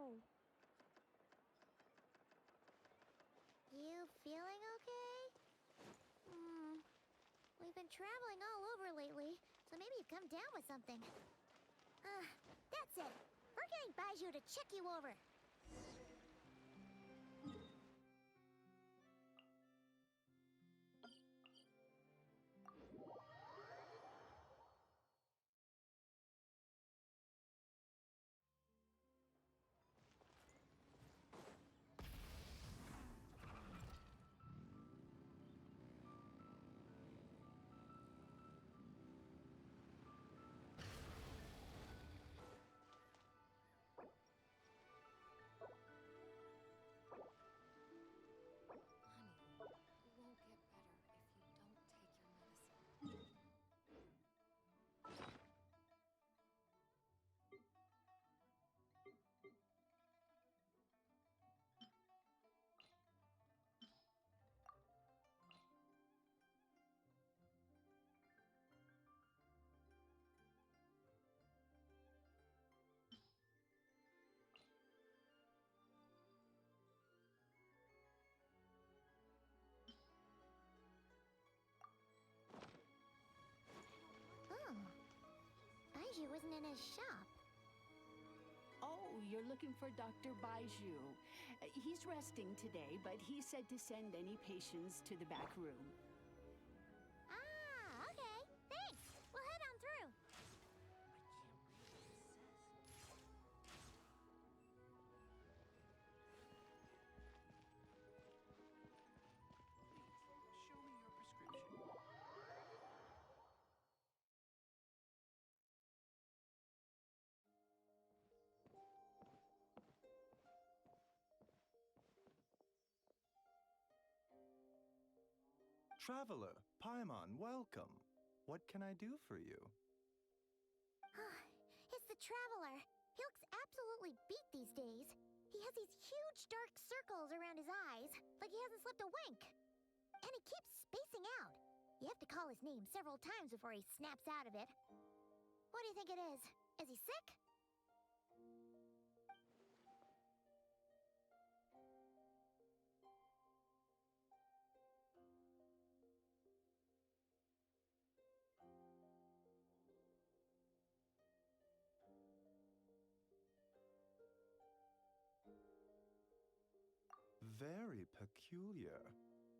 know. You feeling okay? We've been traveling all over lately, so maybe you've come down with something. That's it. We're getting Baiju to check you over. Honey, you won't get better if you don't take your medicine. Oh, Baiju isn't in his shop. Oh, you're looking for Dr. Baiju. He's resting today, but he said to send any patients to the back room. Ah, okay. Thanks. We'll head on through. I can't read what it says. Please, show me your prescription. Traveler, Paimon, welcome. What can I do for you? It's the Traveler. He looks absolutely beat these days. He has these huge dark circles around his eyes, like he hasn't slept a wink. And he keeps spacing out. You have to call his name several times before he snaps out of it. What do you think it is? Is he sick? Very peculiar.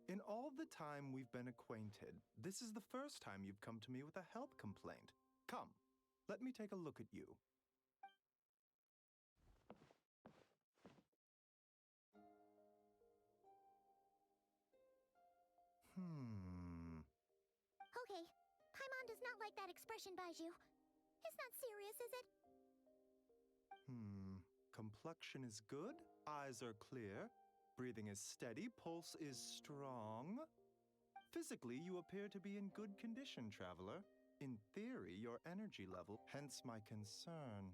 In all the time we've been acquainted, this is the first time you've come to me with a health complaint. Come, let me take a look at you. Okay, Paimon does not like that expression, Baiju. It's not serious, is it? Complexion is good, eyes are clear, breathing is steady, pulse is strong. Physically, you appear to be in good condition, traveler. In theory, your energy level, hence my concern.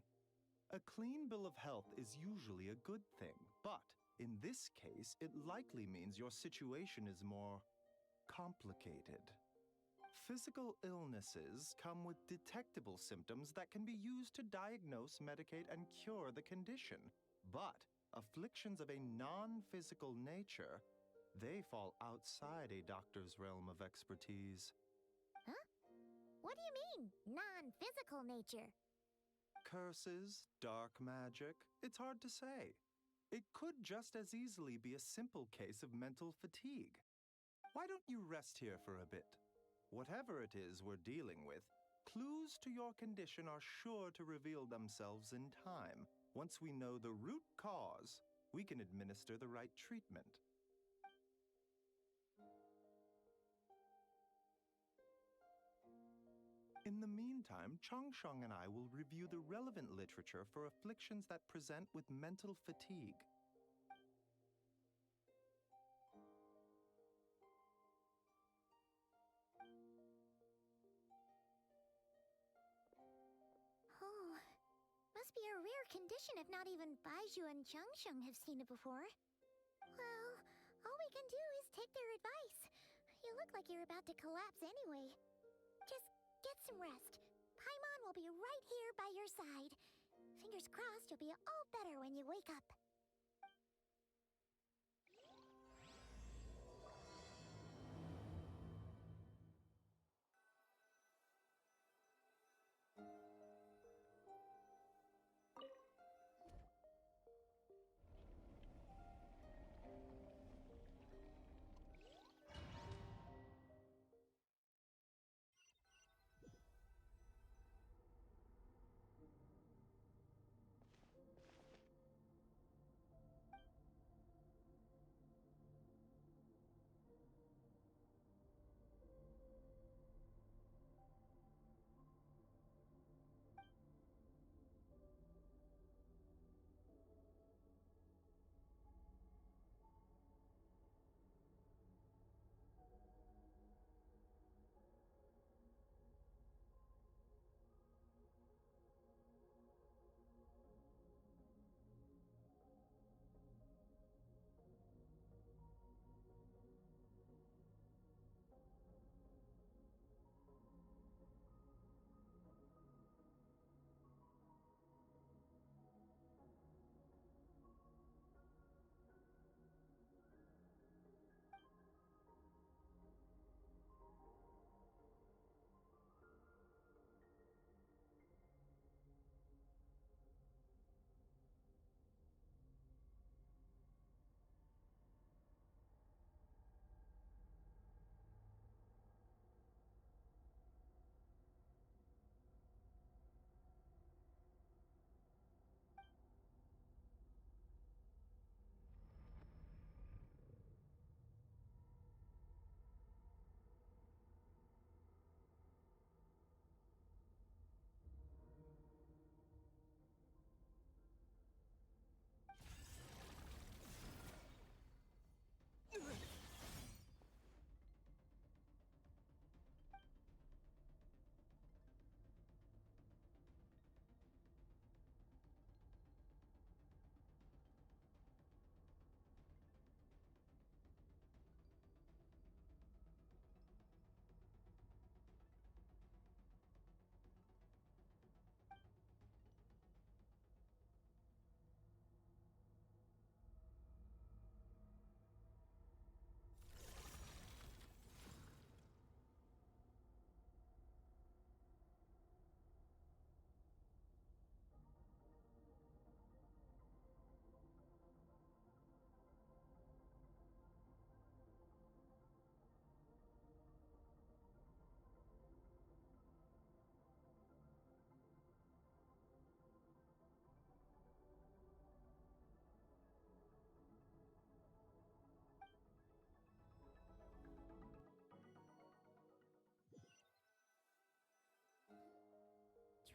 A clean bill of health is usually a good thing, but in this case, it likely means your situation is more complicated. Physical illnesses come with detectable symptoms that can be used to diagnose, medicate, and cure the condition. But afflictions of a non-physical nature, they fall outside a doctor's realm of expertise. Huh? What do you mean, non-physical nature? Curses, dark magic, it's hard to say. It could just as easily be a simple case of mental fatigue. Why don't you rest here for a bit? Whatever it is we're dealing with, clues to your condition are sure to reveal themselves in time. Once we know the root cause, we can administer the right treatment. In the meantime, Changsheng and I will review the relevant literature for afflictions that present with mental fatigue. Oh, must be a rare condition if not even Baiju and Changsheng have seen it before. Well, all we can do is take their advice. You look like you're about to collapse anyway. Just get some rest. Paimon will be right here by your side. Fingers crossed you'll be all better when you wake up.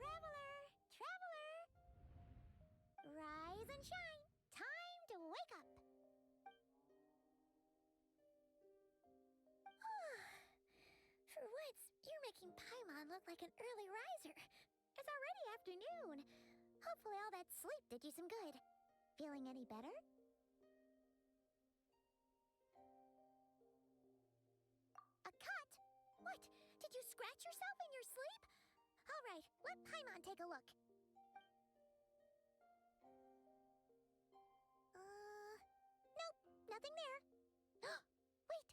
Traveler! Traveler! Rise and shine! Time to wake up! For once, you're making Paimon look like an early riser. It's already afternoon. Hopefully all that sleep did you some good. Feeling any better? A cut? What? Did you scratch yourself in your sleep? All right, let Paimon take a look. Nope, nothing there. Wait,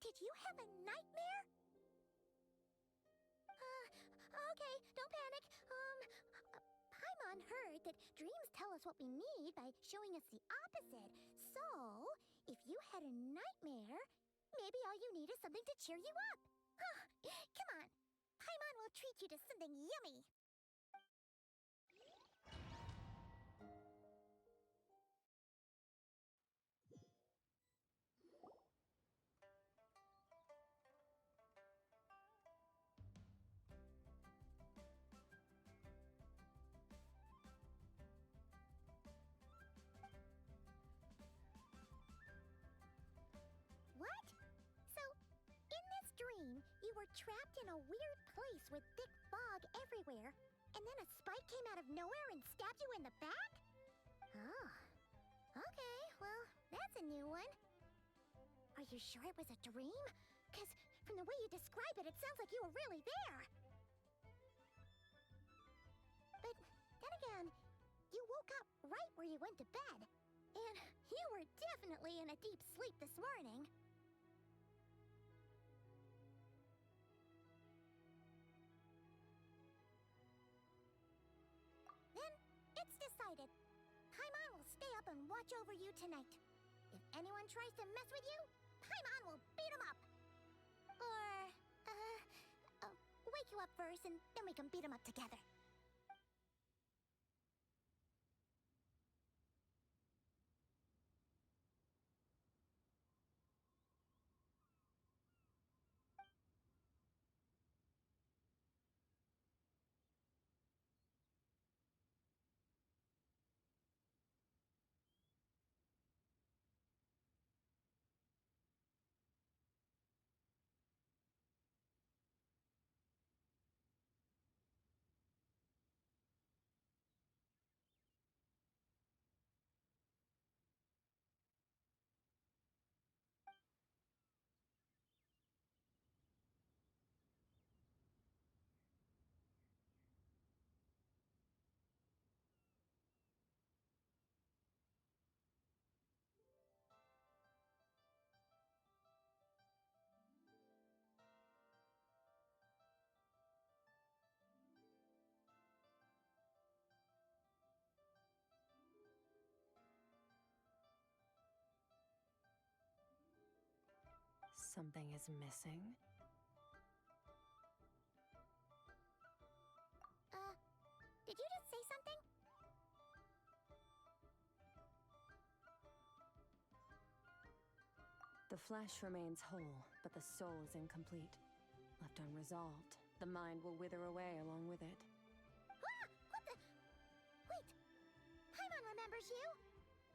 did you have a nightmare? Okay, don't panic. Paimon heard that dreams tell us what we need by showing us the opposite. So, if you had a nightmare, maybe all you need is something to cheer you up. Come on, Paimon will treat you to something yummy. What? So, in this dream, you were trapped in a weird place with thick fog everywhere, and then a spike came out of nowhere and stabbed you in the back? Oh. Okay, well, that's a new one. Are you sure it was a dream? Because from the way you describe it, it sounds like you were really there. But then again, woke up right where you went to bed. And you were definitely in a deep sleep this morning. Then, it's decided. Paimon will stay up and watch over you tonight. If anyone tries to mess with you, Paimon will beat him up. Or, wake you up first and then we can beat him up together. Something is missing. Did you just say something? The flesh remains whole, but the soul is incomplete. Left unresolved, the mind will wither away along with it. Ah! What the? Wait! Paimon remembers you!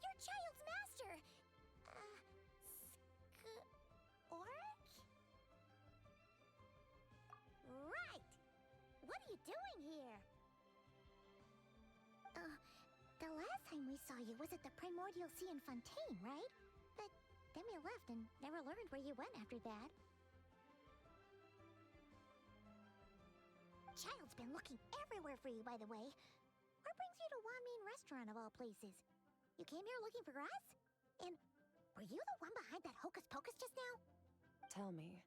Your child's master! Oric? Right! What are you doing here? The last time we saw you was at the Primordial Sea in Fontaine, right? But then we left and never learned where you went after that. Child's been looking everywhere for you, by the way. What brings you to Wanmean Restaurant of all places? You came here looking for us? And were you the one behind that hocus pocus just now? Tell me,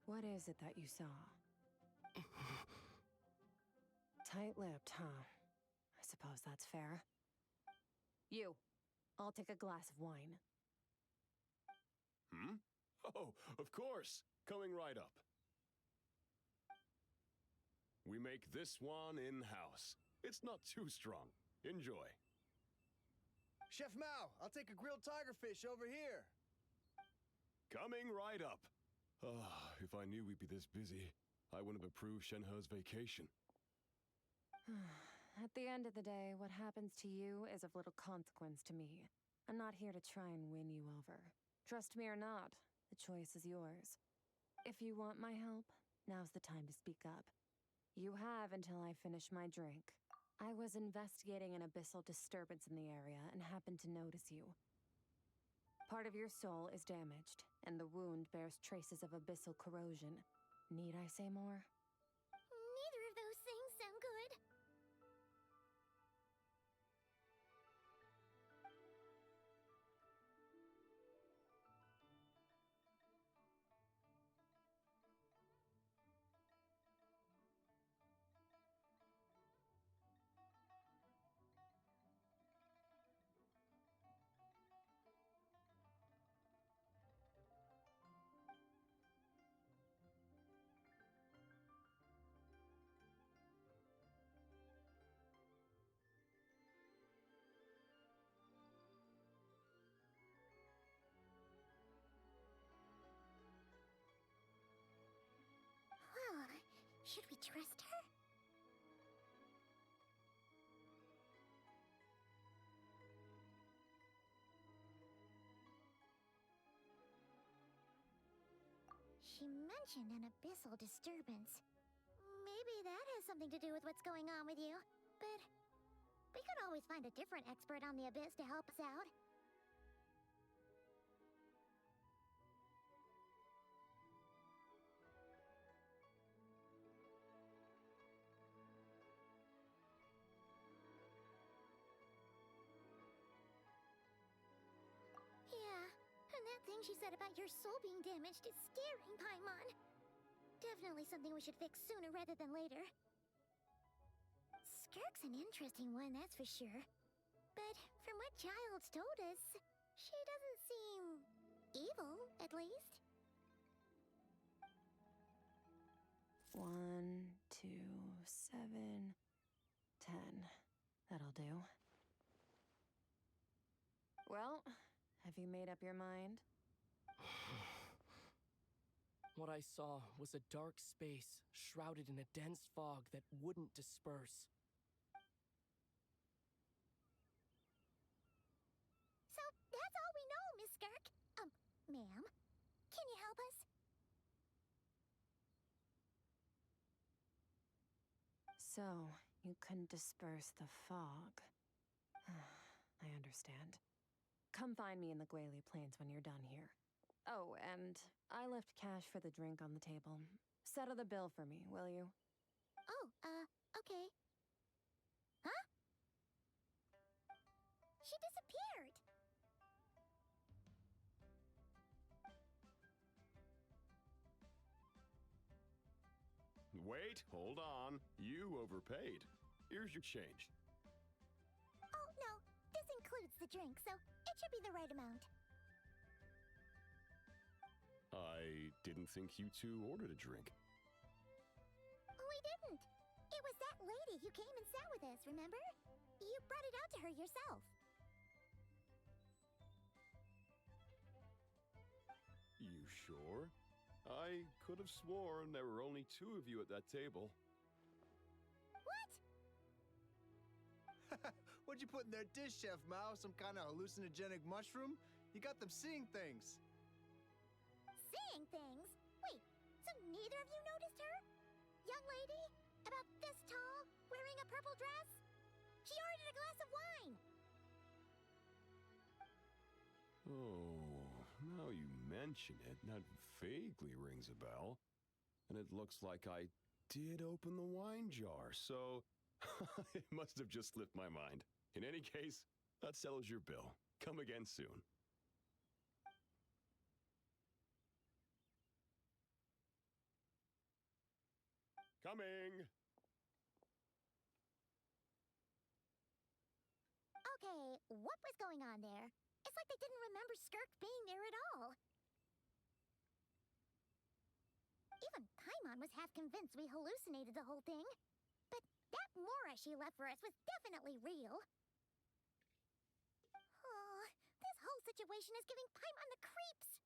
what is it that you saw? Tight-lipped, huh? I suppose that's fair. You, I'll take a glass of wine. Hmm? Oh, of course. Coming right up. We make this one in-house. It's not too strong. Enjoy. Chef Mao, I'll take a grilled tigerfish over here. Coming right up. If I knew we'd be this busy, I wouldn't have approved Shenhe's vacation. At the end of the day, what happens to you is of little consequence to me. I'm not here to try and win you over. Trust me or not, the choice is yours. If you want my help, now's the time to speak up. You have until I finish my drink. I was investigating an abyssal disturbance in the area and happened to notice you. Part of your soul is damaged, and the wound bears traces of abyssal corrosion. Need I say more? Neither of those things sound good. Well, should we trust her? She mentioned an abyssal disturbance. Maybe that has something to do with what's going on with you. But we could always find a different expert on the abyss to help us out. thing she said about your soul being damaged is scaring, Paimon. Definitely something we should fix sooner rather than later. Skirk's an interesting one, that's for sure. But from what Child's told us, she doesn't seem evil, at least. 1, 2, 7, 10. That'll do. Well, have you made up your mind? What I saw was a dark space shrouded in a dense fog that wouldn't disperse. So that's all we know, Miss Skirk. Ma'am, can you help us? So, you couldn't disperse the fog. I understand. Come find me in the Guili Plains when you're done here. Oh, and I left cash for the drink on the table. Settle the bill for me, will you? Oh, okay. Huh? She disappeared. Wait, hold on. You overpaid. Here's your change. Oh, no. This includes the drink, so it should be the right amount. I didn't think you two ordered a drink. We didn't. It was that lady who came and sat with us, remember? You brought it out to her yourself. You sure? I could have sworn there were only 2 of you at that table. What? What'd you put in their dish, Chef Mao? Some kind of hallucinogenic mushroom? You got them seeing things. Seeing things? Wait, so neither of you noticed her? Young lady? About this tall, wearing a purple dress? She ordered a glass of wine. Oh, now you mention it, that vaguely rings a bell. And it looks like I did open the wine jar, so it must have just slipped my mind. In any case, that settles your bill. Come again soon. Coming! Okay, what was going on there? It's like they didn't remember Skirk being there at all. Even Paimon was half convinced we hallucinated the whole thing. But that Mora she left for us was definitely real. Oh, this whole situation is giving Paimon the creeps.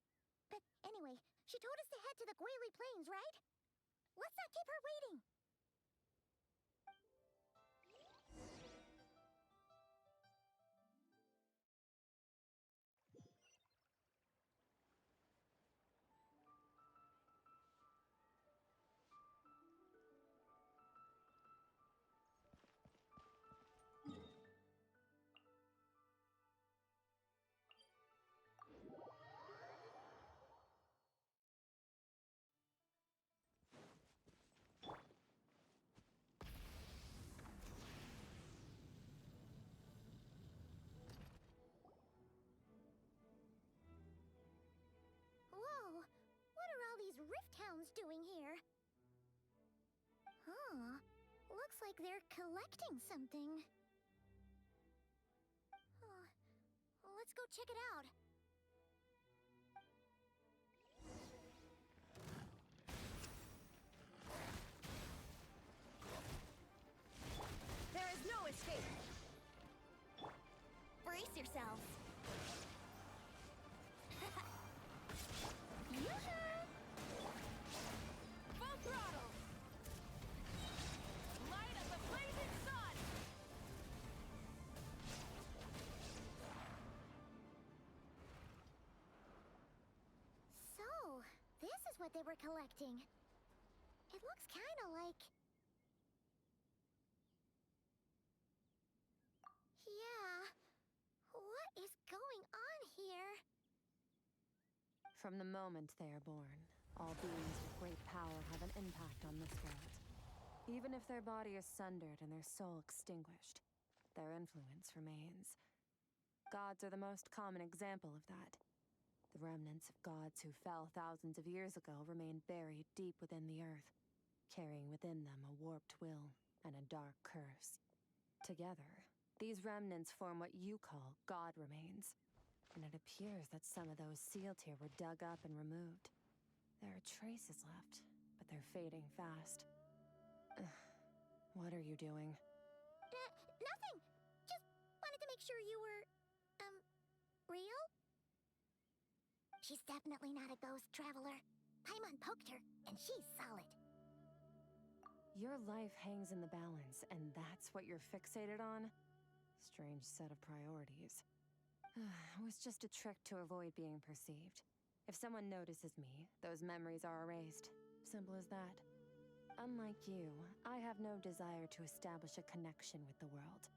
But anyway, she told us to head to the Guili Plains, right? Let's not keep her waiting. Whoa, what are all these rift hounds doing here? Huh, looks like they're collecting something. Let's go check it out. There is no escape. Brace yourselves. Yoo-hoo! Full throttle. Light of the blazing sun. So, this is what they were collecting. It looks kind of like... Yeah. What is going on here? From the moment they are born, all beings with great power have an impact on this world. Even if their body is sundered and their soul extinguished, their influence remains. Gods are the most common example of that. The remnants of gods who fell thousands of years ago remain buried deep within the earth, carrying within them a warped will and a dark curse. Together, these remnants form what you call god remains, and it appears that some of those sealed here were dug up and removed. There are traces left, but they're fading fast. What are you doing? Nothing. Just wanted to make sure you were, real? She's definitely not a ghost traveler. Paimon poked her, and she's solid. Your life hangs in the balance, and that's what you're fixated on? Strange set of priorities. It was just a trick to avoid being perceived. If someone notices me, those memories are erased. Simple as that. Unlike you, I have no desire to establish a connection with the world.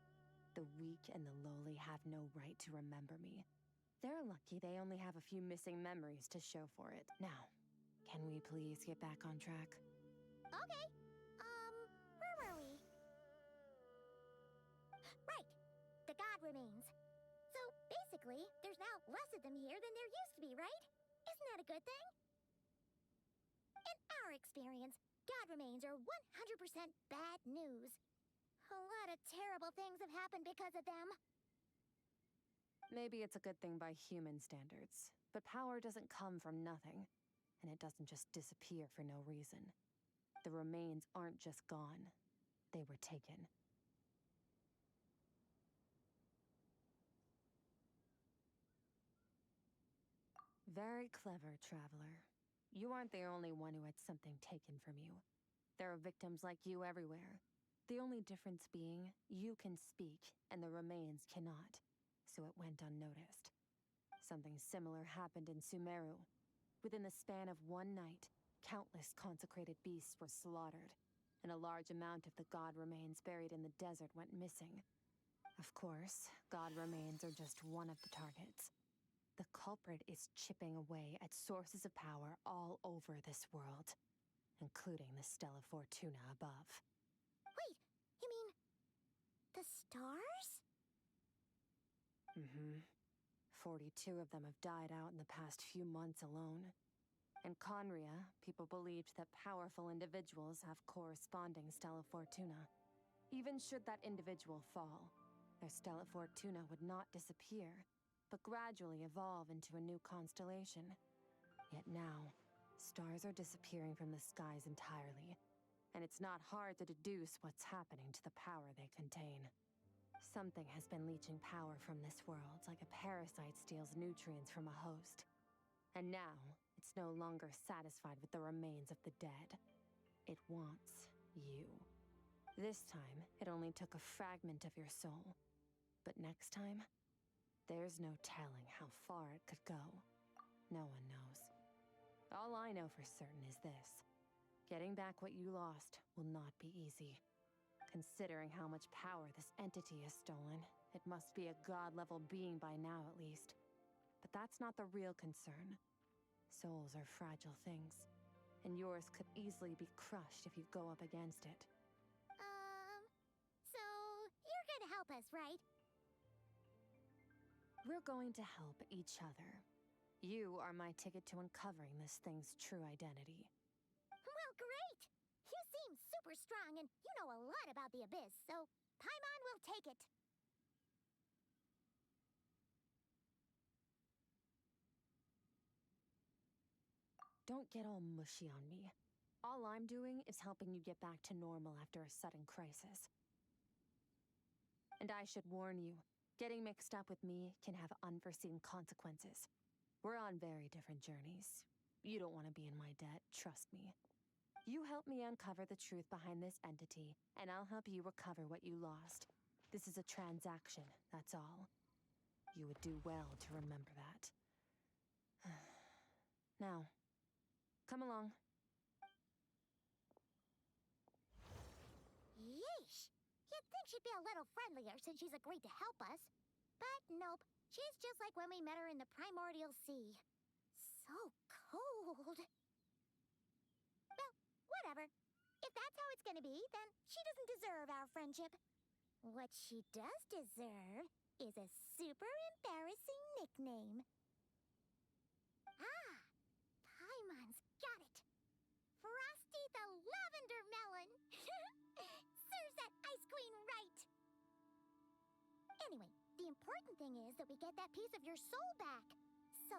The weak and the lowly have no right to remember me. They're lucky they only have a few missing memories to show for it. Now, can we please get back on track? Okay. Where were we? Right. The god remains. So, basically, there's now less of them here than there used to be, right? Isn't that a good thing? In our experience, god remains are 100% bad news. A lot of terrible things have happened because of them. Maybe it's a good thing by human standards, but power doesn't come from nothing, and it doesn't just disappear for no reason. The remains aren't just gone, they were taken. Very clever, Traveler. You aren't the only one who had something taken from you. There are victims like you everywhere. The only difference being, you can speak, and the remains cannot, so it went unnoticed. Something similar happened in Sumeru. Within the span of one night, countless consecrated beasts were slaughtered, and a large amount of the god remains buried in the desert went missing. Of course, god remains are just one of the targets. The culprit is chipping away at sources of power all over this world, including the Stella Fortuna above. Wait, you mean the stars? 42 of them have died out in the past few months alone. In Conria, people believed that powerful individuals have corresponding Stella Fortuna. Even should that individual fall, their Stella Fortuna would not disappear, but gradually evolve into a new constellation. Yet now, stars are disappearing from the skies entirely, and it's not hard to deduce what's happening to the power they contain. Something has been leeching power from this world, like a parasite steals nutrients from a host. And now, it's no longer satisfied with the remains of the dead. It wants you. This time, it only took a fragment of your soul. But next time, there's no telling how far it could go. No one knows. All I know for certain is this. Getting back what you lost will not be easy. Considering how much power this entity has stolen, it must be a god-level being by now at least. But that's not the real concern. Souls are fragile things, and yours could easily be crushed if you go up against it. So you're gonna help us, right? We're going to help each other. You are my ticket to uncovering this thing's true identity. Well, great! You seem super strong, and you know a lot about the Abyss, so Paimon will take it. Don't get all mushy on me. All I'm doing is helping you get back to normal after a sudden crisis. And I should warn you, getting mixed up with me can have unforeseen consequences. We're on very different journeys. You don't want to be in my debt, trust me. You help me uncover the truth behind this entity, and I'll help you recover what you lost. This is a transaction, that's all. You would do well to remember that. Now, come along. Yeesh! You'd think she'd be a little friendlier since she's agreed to help us. But nope, she's just like when we met her in the primordial sea. So cold. Well, whatever. If that's how it's gonna be, then she doesn't deserve our friendship. What she does deserve is a super embarrassing nickname. Anyway, the important thing is that we get that piece of your soul back. So,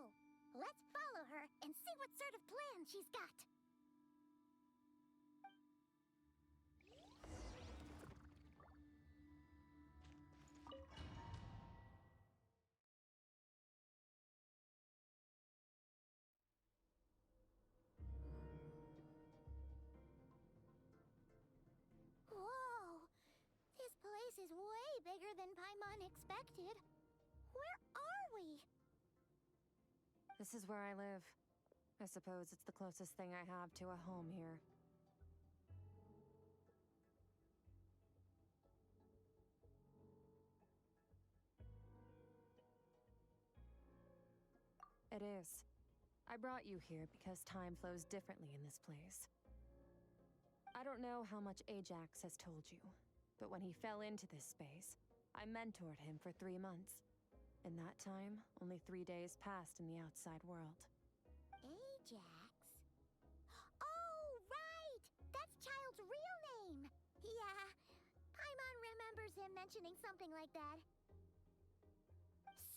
let's follow her and see what sort of plan she's got. Whoa! This place is way bigger than Paimon expected. Where are we? This is where I live. I suppose it's the closest thing I have to a home here. It is. I brought you here because time flows differently in this place. I don't know how much Ajax has told you, but when he fell into this space, I mentored him for 3 months. In that time, only 3 days passed in the outside world. Ajax? Oh, right! That's Child's real name! Yeah, Paimon remembers him mentioning something like that.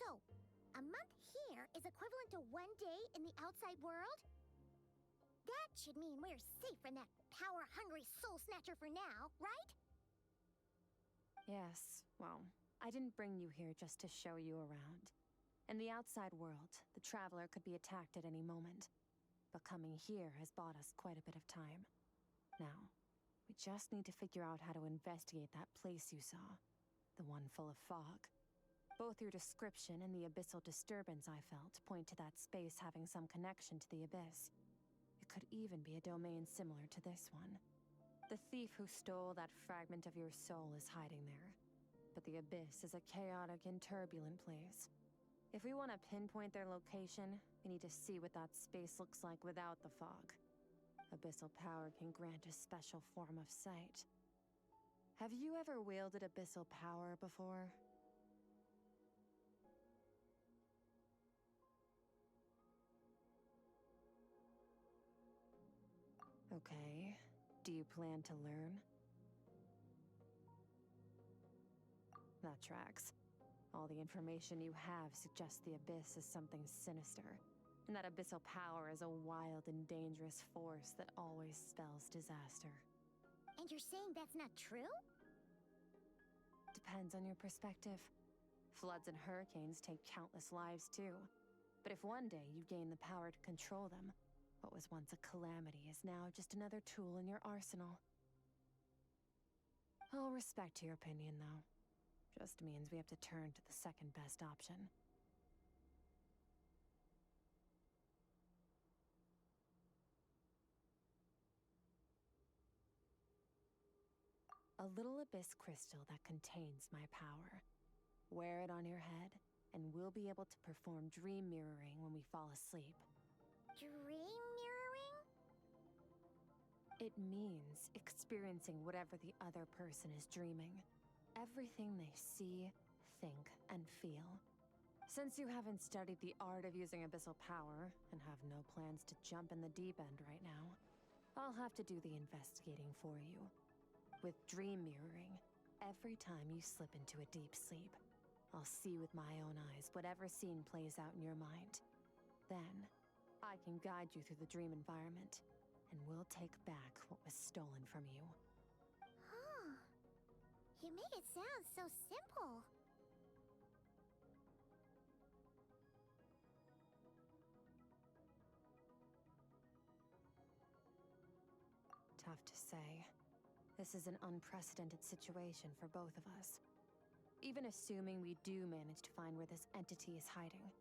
So, a month here is equivalent to 1 day in the outside world? That should mean we're safe from that power-hungry soul snatcher for now, right? Yes, well, I didn't bring you here just to show you around. In the outside world, the Traveler could be attacked at any moment. But coming here has bought us quite a bit of time. Now, we just need to figure out how to investigate that place you saw. The one full of fog. Both your description and the abyssal disturbance I felt point to that space having some connection to the abyss. It could even be a domain similar to this one. The thief who stole that fragment of your soul is hiding there. But the abyss is a chaotic and turbulent place. If we want to pinpoint their location, we need to see what that space looks like without the fog. Abyssal power can grant a special form of sight. Have you ever wielded abyssal power before? Okay. Do you plan to learn? That tracks. All the information you have suggests the abyss is something sinister, and that abyssal power is a wild and dangerous force that always spells disaster. And you're saying that's not true? Depends on your perspective. Floods and hurricanes take countless lives too. But if one day you gain the power to control them, what was once a calamity is now just another tool in your arsenal. I'll respect your opinion, though. Just means we have to turn to the second best option. A little abyss crystal that contains my power. Wear it on your head, and we'll be able to perform dream mirroring when we fall asleep. Dream mirroring? It means experiencing whatever the other person is dreaming. Everything they see, think, and feel. Since you haven't studied the art of using abyssal power, and have no plans to jump in the deep end right now, I'll have to do the investigating for you. With dream mirroring, every time you slip into a deep sleep, I'll see with my own eyes whatever scene plays out in your mind. Then, I can guide you through the dream environment, and we'll take back what was stolen from you. Huh. You make it sound so simple. Tough to say. This is an unprecedented situation for both of us. Even assuming we do manage to find where this entity is hiding,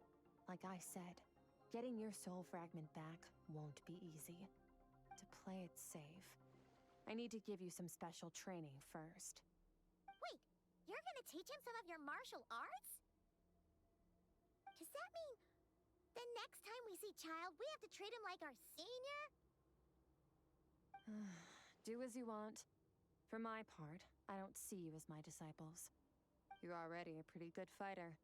like I said, getting your soul fragment back won't be easy. To play it safe, I need to give you some special training first. Wait, you're gonna teach him some of your martial arts? Does that mean the next time we see Child, we have to treat him like our senior? Do as you want. For my part, I don't see you as my disciples. You're already a pretty good fighter.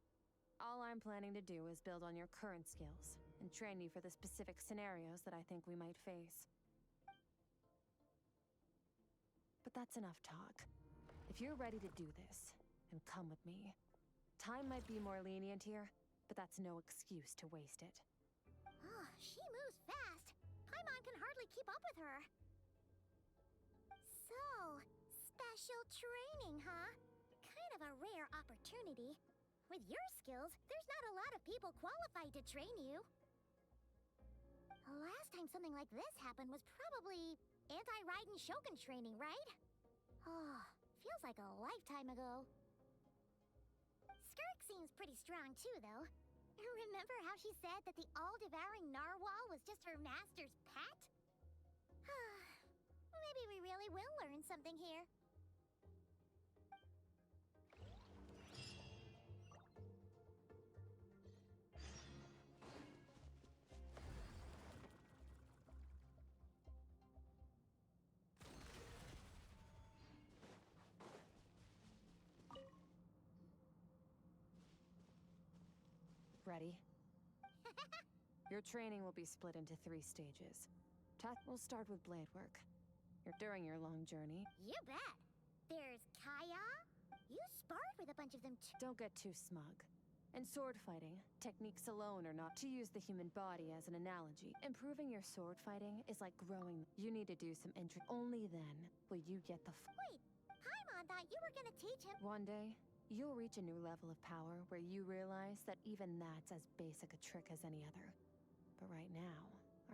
All I'm planning to do is build on your current skills and train you for the specific scenarios that I think we might face. But that's enough talk. If you're ready to do this, then come with me. Time might be more lenient here, but that's no excuse to waste it. Oh, she moves fast. Paimon can hardly keep up with her. So, special training, huh? Kind of a rare opportunity. With your skills, there's not a lot of people qualified to train you. The last time something like this happened was probably anti-Raiden Shogun training, right? Oh, feels like a lifetime ago. Skirk seems pretty strong too, though. Remember how she said that the all-devouring narwhal was just her master's pet? Maybe we really will learn something here. Ready? Your training will be split into 3 stages. We'll start with blade work. During your long journey. You bet. There's Kaya. You sparred with a bunch of them too. Don't get too smug. In sword fighting, techniques alone are not to use the human body as an analogy. Improving your sword fighting is like growing. You need to do some only then will you get the Wait, Paimon thought you were gonna teach him. One day, you'll reach a new level of power where you realize that even that's as basic a trick as any other. But right now,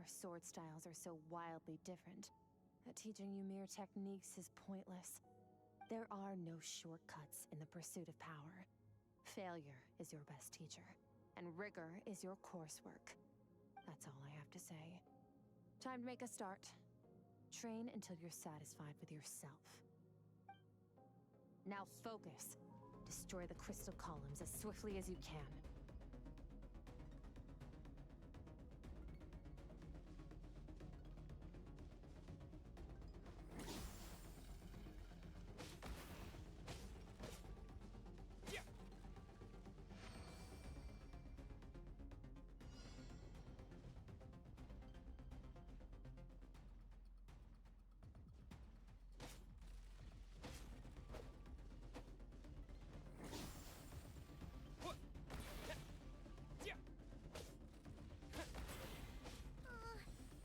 our sword styles are so wildly different that teaching you mere techniques is pointless. There are no shortcuts in the pursuit of power. Failure is your best teacher, and rigor is your coursework. That's all I have to say. Time to make a start. Train until you're satisfied with yourself. Now focus. Destroy the crystal columns as swiftly as you can.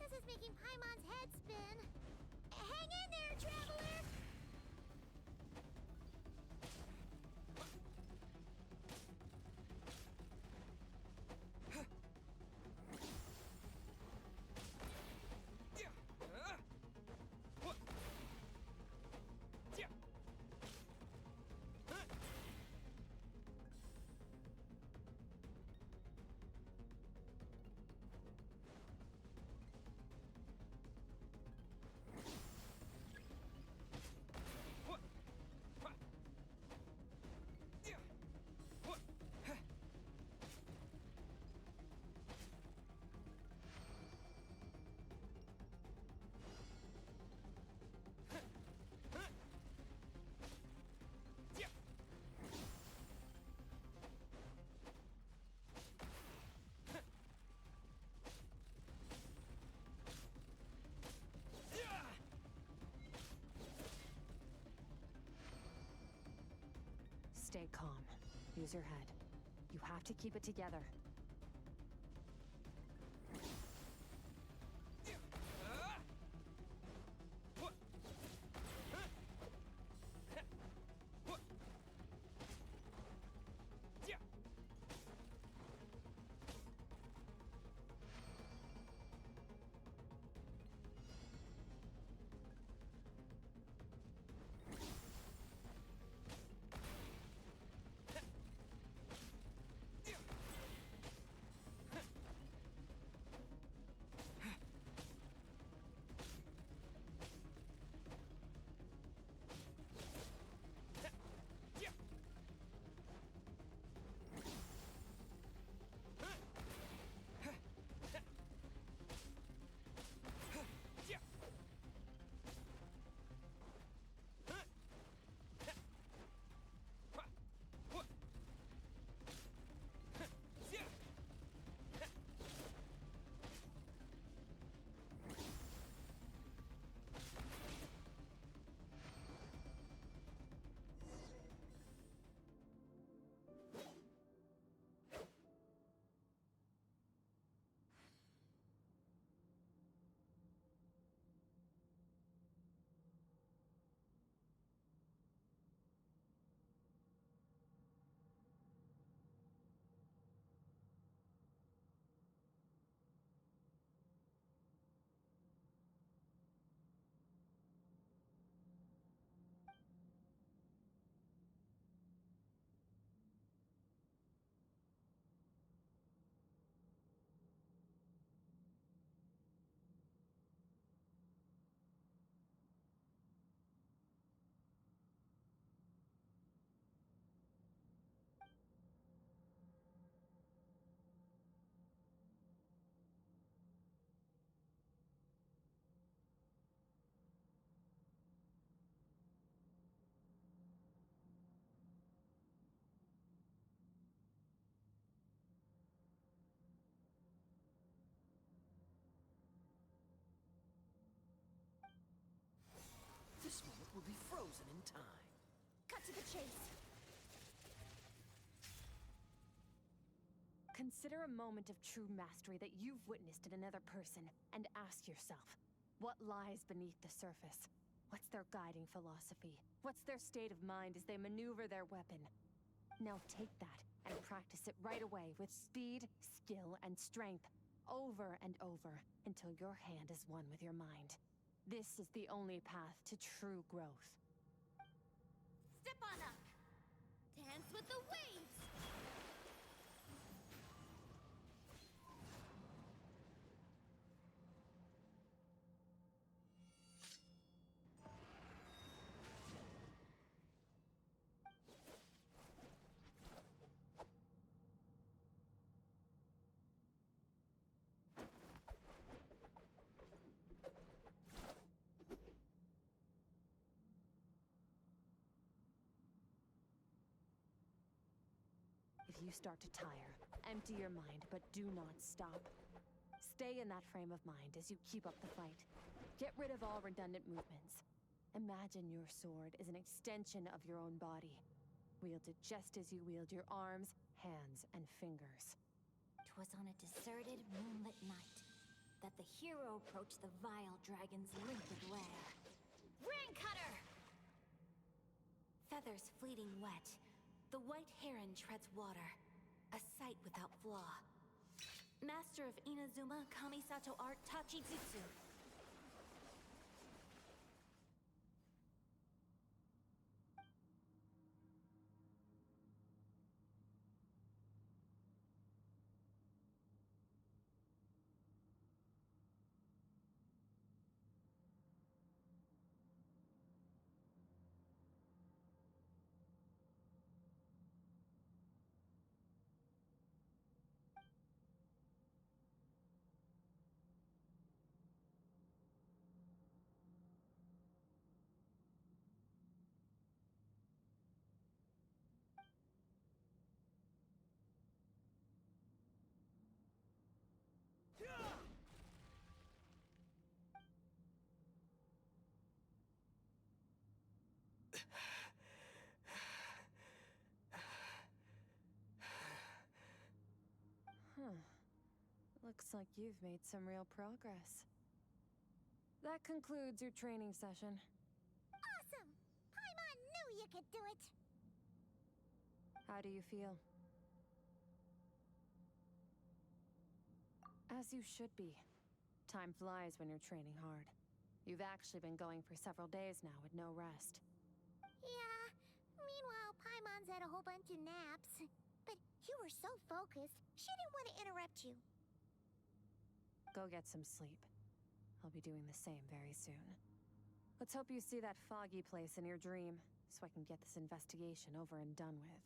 This is making Paimon's head spin. Hang in there, traveler! Stay calm. Use your head. You have to keep it together. chase. Consider a moment of true mastery that you've witnessed in another person and ask yourself, what lies beneath the surface? What's their guiding philosophy? What's their state of mind as they maneuver their weapon? Now take that and practice it right away with speed, skill, and strength, over and over, until your hand is one with your mind. This is the only path to true growth. Step on up! Dance with the waves! If you start to tire, empty your mind, but do not stop. Stay in that frame of mind as you keep up the fight. Get rid of all redundant movements. Imagine your sword is an extension of your own body. Wield it just as you wield your arms, hands, and fingers. 'Twas on a deserted, moonlit night that the hero approached the vile dragon's limpid lair. Ring cutter! Feathers fleeting wet, the white heron treads water, a sight without flaw. Master of Inazuma Kamisato art Tachijutsu. Looks like you've made some real progress. That concludes your training session. Awesome! Paimon knew you could do it! How do you feel? As you should be. Time flies when you're training hard. You've actually been going for several days now with no rest. Yeah, meanwhile, Paimon's had a whole bunch of naps. But you were so focused, she didn't want to interrupt you. Go get some sleep. I'll be doing the same very soon. Let's hope you see that foggy place in your dream, so I can get this investigation over and done with.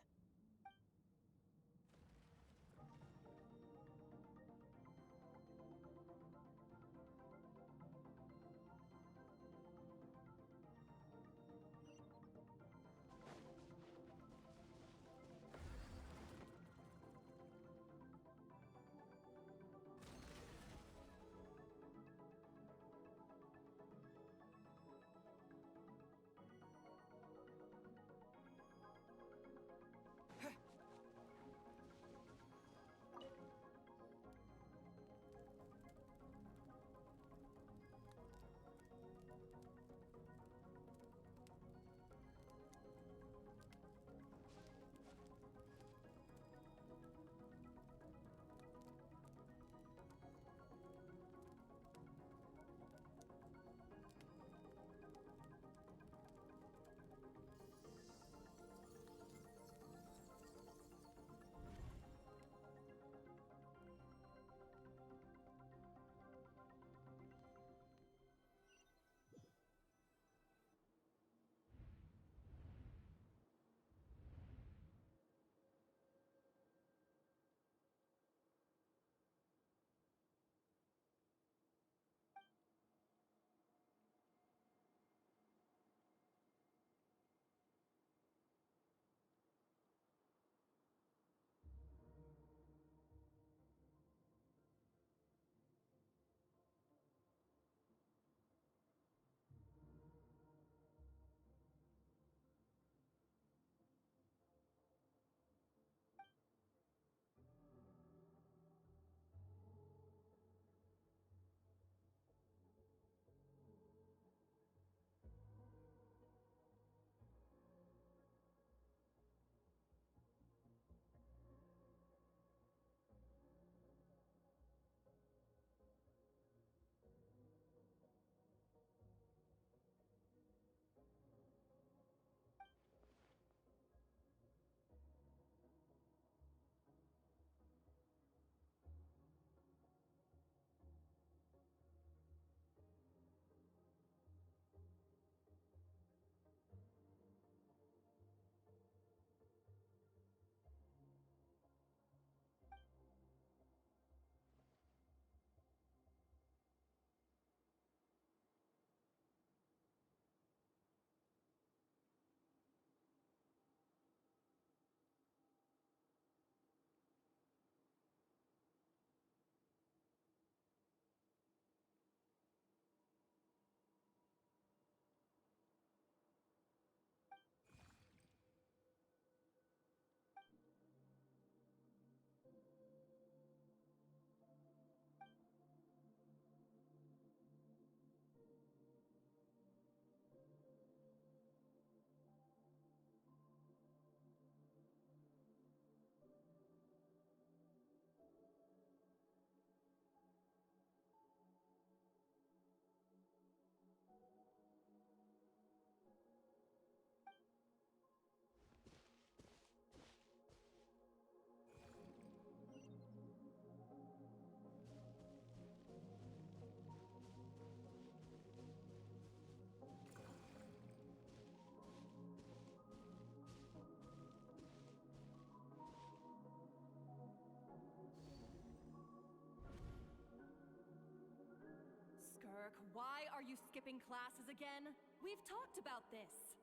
skipping classes again? We've talked about this.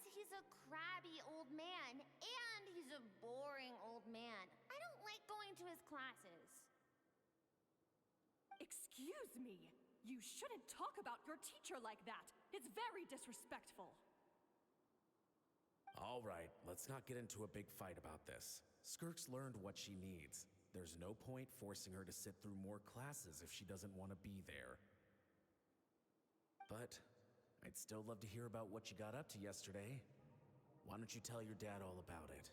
'Cause he's a crabby old man, and he's a boring old man. I don't like going to his classes. Excuse me. You shouldn't talk about your teacher like that. It's very disrespectful. All right, let's not get into a big fight about this. Skirk's learned what she needs. There's no point forcing her to sit through more classes if she doesn't want to be there. But I'd still love to hear about what you got up to yesterday. Why don't you tell your dad all about it?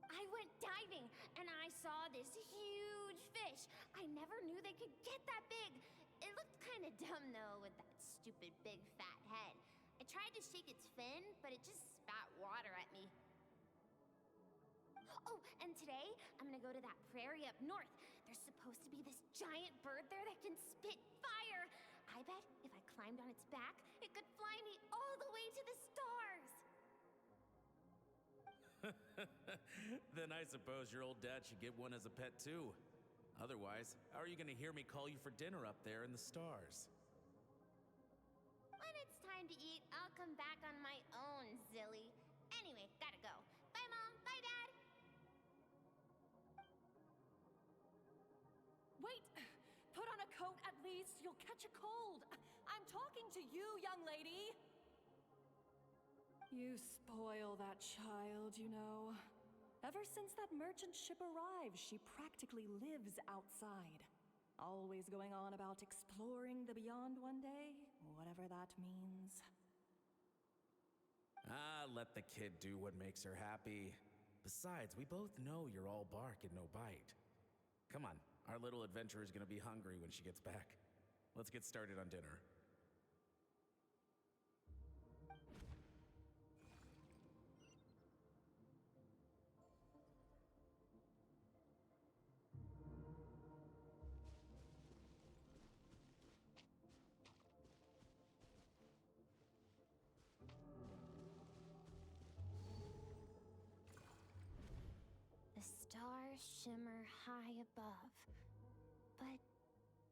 I went diving, and I saw this huge fish. I never knew they could get that big. It looked kind of dumb, though, with that stupid big fat head. I tried to shake its fin, but it just spat water at me. Oh, and today, I'm gonna go to that prairie up north. There's supposed to be this giant bird there that can spit fire. I bet if I climbed on its back, it could fly me all the way to the stars. Then I suppose your old dad should get one as a pet too. Otherwise, how are you gonna hear me call you for dinner up there in the stars? When it's time to eat, I'll come back on my own, Zilly. Anyway, gotta go. Bye, Mom. Bye, Dad. Wait! Put on a coat at least. You'll catch a cold. I'm talking to you, young lady. You spoil that child, you know. Ever since that merchant ship arrived, she practically lives outside. Always going on about exploring the beyond one day, whatever that means. Let the kid do what makes her happy. Besides, we both know you're all bark and no bite. Come on, our little adventurer is gonna be hungry when she gets back. Let's get started on dinner. The stars shimmer high above. But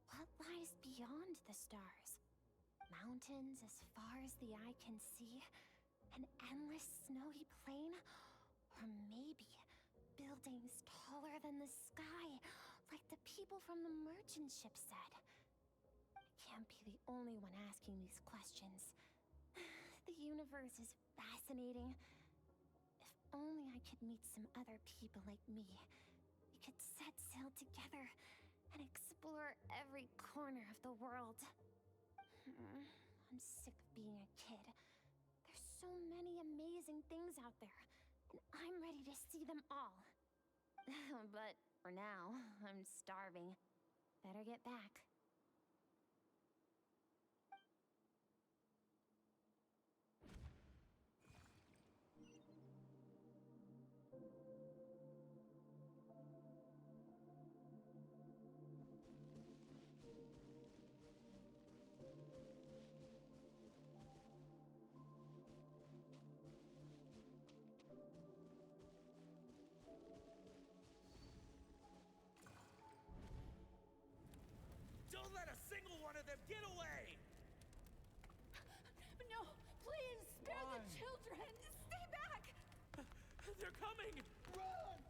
what lies beyond the stars? Mountains as far as the eye can see? An endless snowy plain? Or maybe buildings taller than the sky, like the people from the merchant ship said? I can't be the only one asking these questions. The universe is fascinating. If only I could meet some other people like me. We could set sail together and explore every corner of the world. I'm sick of being a kid. There's so many amazing things out there, and I'm ready to see them all. But for now, I'm starving. Better get back. Don't let a single one of them get away! No, please, spare Why? the children! Stay back! They're coming! Help!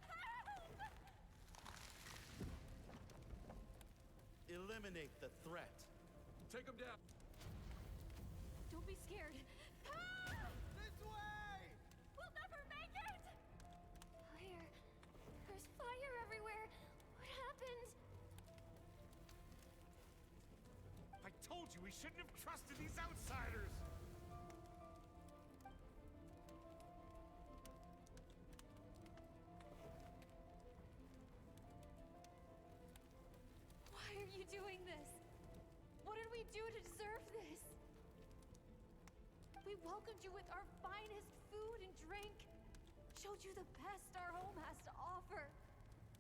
Eliminate the threat. Take them down. Don't be scared. This way! We'll never make it! Fire. There's fire everywhere. What happened? I told you we shouldn't have trusted these outsiders! Why are you doing this? What did we do to deserve this? We welcomed you with our finest food and drink, showed you the best our home has to offer,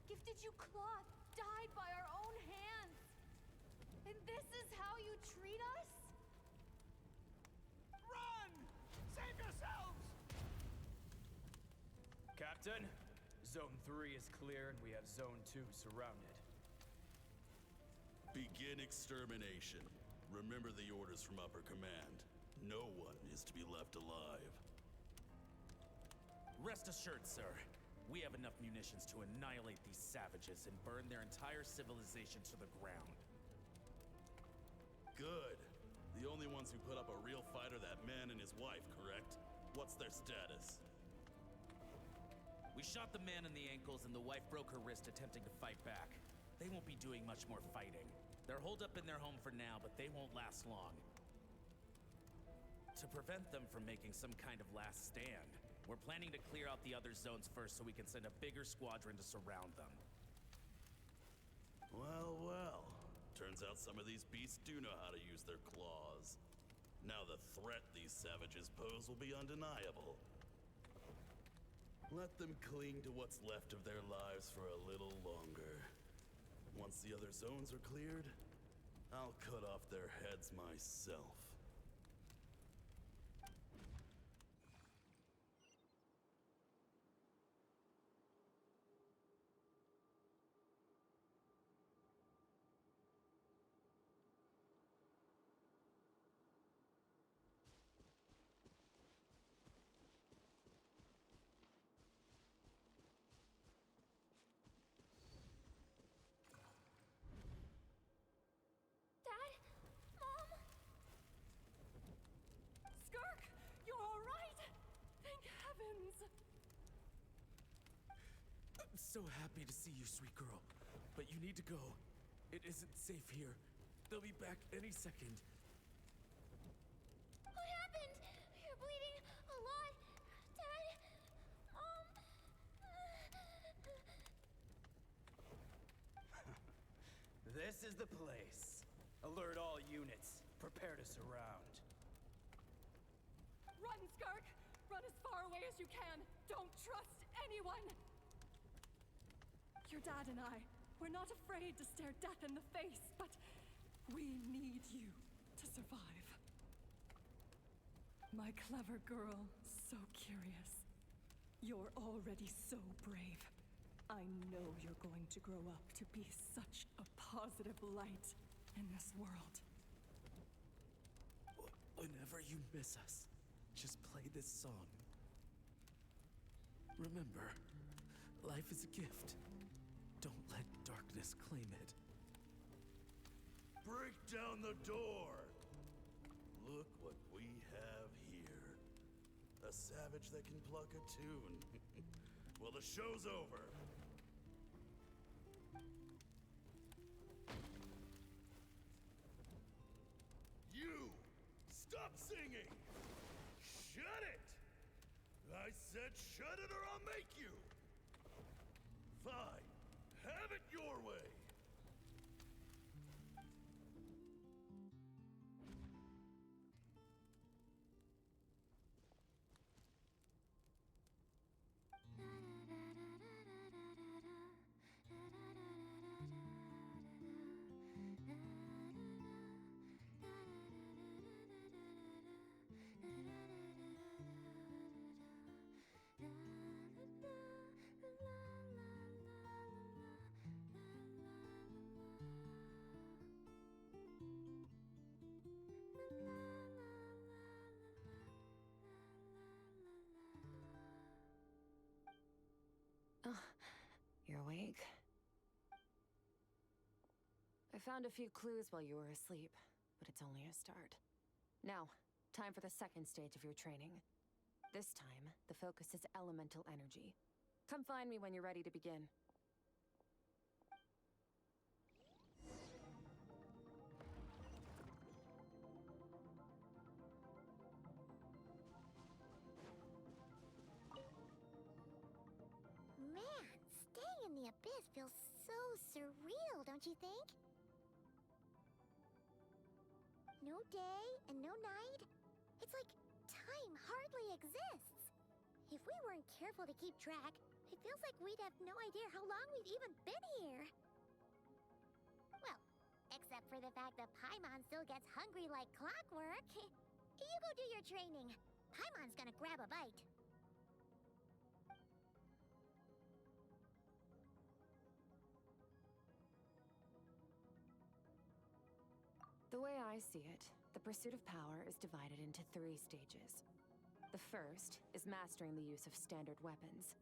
gifted you cloth dyed by our own hands. And this is how you treat us? Run! Save yourselves! Captain, Zone 3 is clear and we have Zone 2 surrounded. Begin extermination. Remember the orders from upper command. No one is to be left alive. Rest assured, sir. We have enough munitions to annihilate these savages and burn their entire civilization to the ground. Good. The only ones who put up a real fight are that man and his wife, correct? What's their status? We shot the man in the ankles and the wife broke her wrist attempting to fight back. They won't be doing much more fighting. They're holed up in their home for now, but they won't last long. To prevent them from making some kind of last stand, we're planning to clear out the other zones first so we can send a bigger squadron to surround them. Well, well. Turns out some of these beasts do know how to use their claws. Now the threat these savages pose will be undeniable. Let them cling to what's left of their lives for a little longer. Once the other zones are cleared, I'll cut off their heads myself. Dad? Mom? Skirk, you're all right? Thank heavens. I'm so happy to see you, sweet girl. But you need to go. It isn't safe here. They'll be back any second. What happened? You're bleeding a lot. Dad? Mom? This is the place. Alert all units. Prepare to surround. Run, Skirk! Run as far away as you can. Don't trust anyone. Your dad and I, we're not afraid to stare death in the face, but we need you to survive. My clever girl, so curious. You're already so brave. I know you're going to grow up to be such a positive light in this world. Whenever you miss us, just play this song. Remember, life is a gift. Don't let darkness claim it. Break down the door! Look what we have here. A savage that can pluck a tune. Well, the show's over. You! Stop singing! Shut it! I said shut it or I'll make you! Fine. Have it your way! Oh, you're awake? I found a few clues while you were asleep, but it's only a start. Now, time for the second stage of your training. This time, the focus is elemental energy. Come find me when you're ready to begin. Man, staying in the abyss feels so surreal, don't you think? No day and no night. It's like time hardly exists. If we weren't careful to keep track, it feels like we'd have no idea how long we've even been here. Well, except for the fact that Paimon still gets hungry like clockwork. You go do your training. Paimon's gonna grab a bite. I see it, the pursuit of power is divided into 3 stages. The first is mastering the use of standard weapons.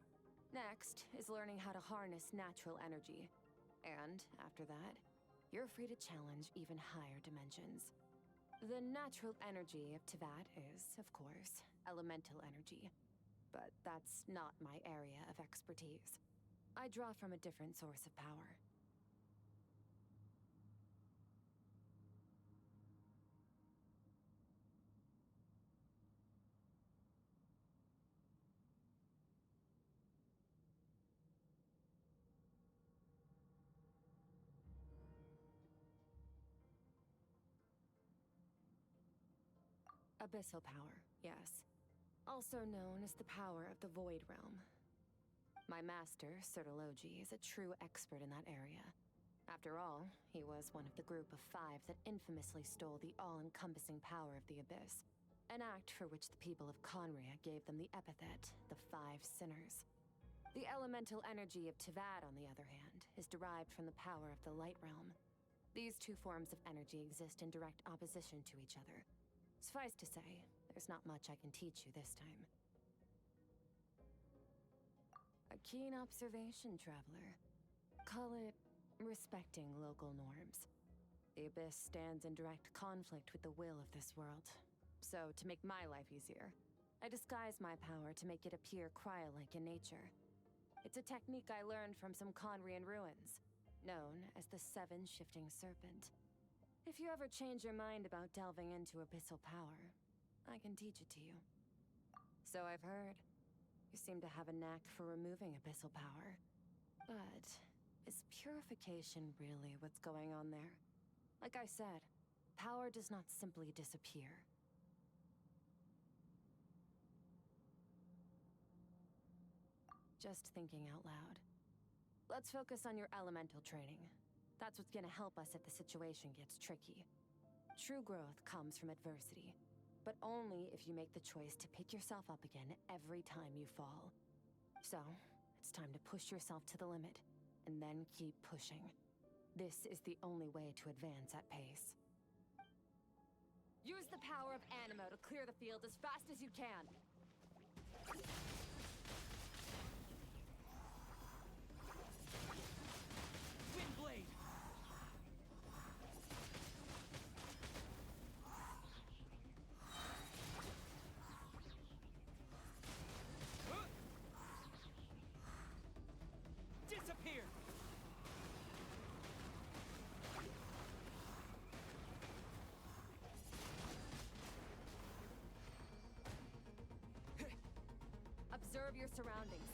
Next is learning how to harness natural energy. And after that, you're free to challenge even higher dimensions. The natural energy of Tivat is, of course, elemental energy. But that's not my area of expertise. I draw from a different source of power. Abyssal power, yes. Also known as the power of the Void Realm. My master, Sertologi, is a true expert in that area. After all, he was one of the group of 5 that infamously stole the all-encompassing power of the Abyss. An act for which the people of Conria gave them the epithet, the 5 Sinners. The elemental energy of Tivat, on the other hand, is derived from the power of the Light Realm. These 2 forms of energy exist in direct opposition to each other. Suffice to say, there's not much I can teach you this time. A keen observation, traveler. Call it respecting local norms. The Abyss stands in direct conflict with the will of this world. So, to make my life easier, I disguise my power to make it appear cryo-like in nature. It's a technique I learned from some Conrian ruins, known as the 7 Shifting Serpent. If you ever change your mind about delving into abyssal power, I can teach it to you. So I've heard. You seem to have a knack for removing abyssal power. But is purification really what's going on there? Like I said, power does not simply disappear. Just thinking out loud. Let's focus on your elemental training. That's what's gonna help us if the situation gets tricky. True growth comes from adversity, but only if you make the choice to pick yourself up again every time you fall. So, it's time to push yourself to the limit, and then keep pushing. This is the only way to advance at pace. Use the power of Animo to clear the field as fast as you can. Windblade! Disappear! Observe your surroundings.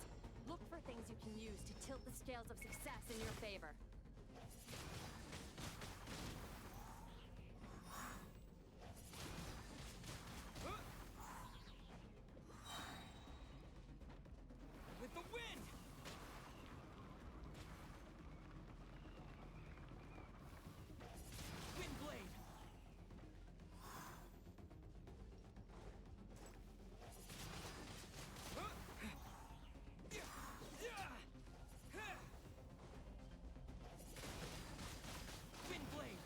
Look for things you can use to tilt the scales of success in your favor. With the wind! Windblade! Windblade!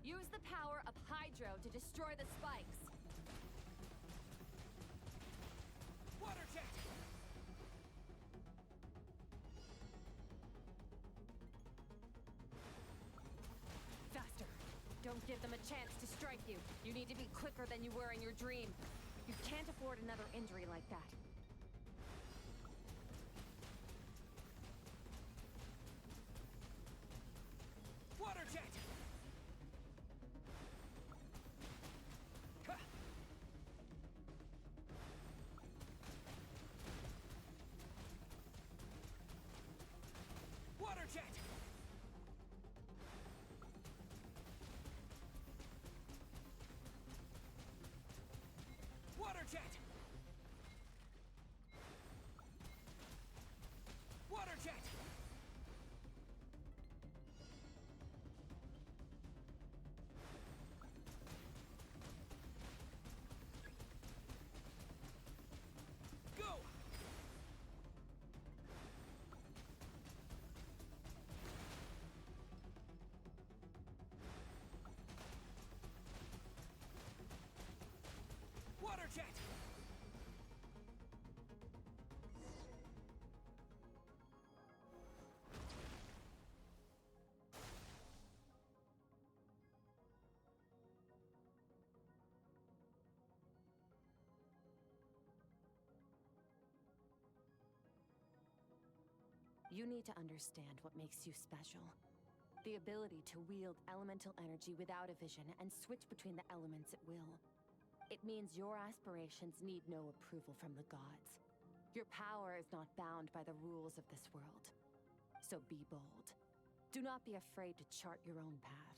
Use the power of Hydro to destroy the spikes. Water jet! Faster. Don't give them a chance to strike you. You need to be quicker than you were in your dream. You can't afford another injury like that. Water jet! Ha! Water jet! Water jet! Water jet! You need to understand what makes you special. The ability to wield elemental energy without a vision and switch between the elements at will. It means your aspirations need no approval from the gods. Your power is not bound by the rules of this world. So be bold. Do not be afraid to chart your own path.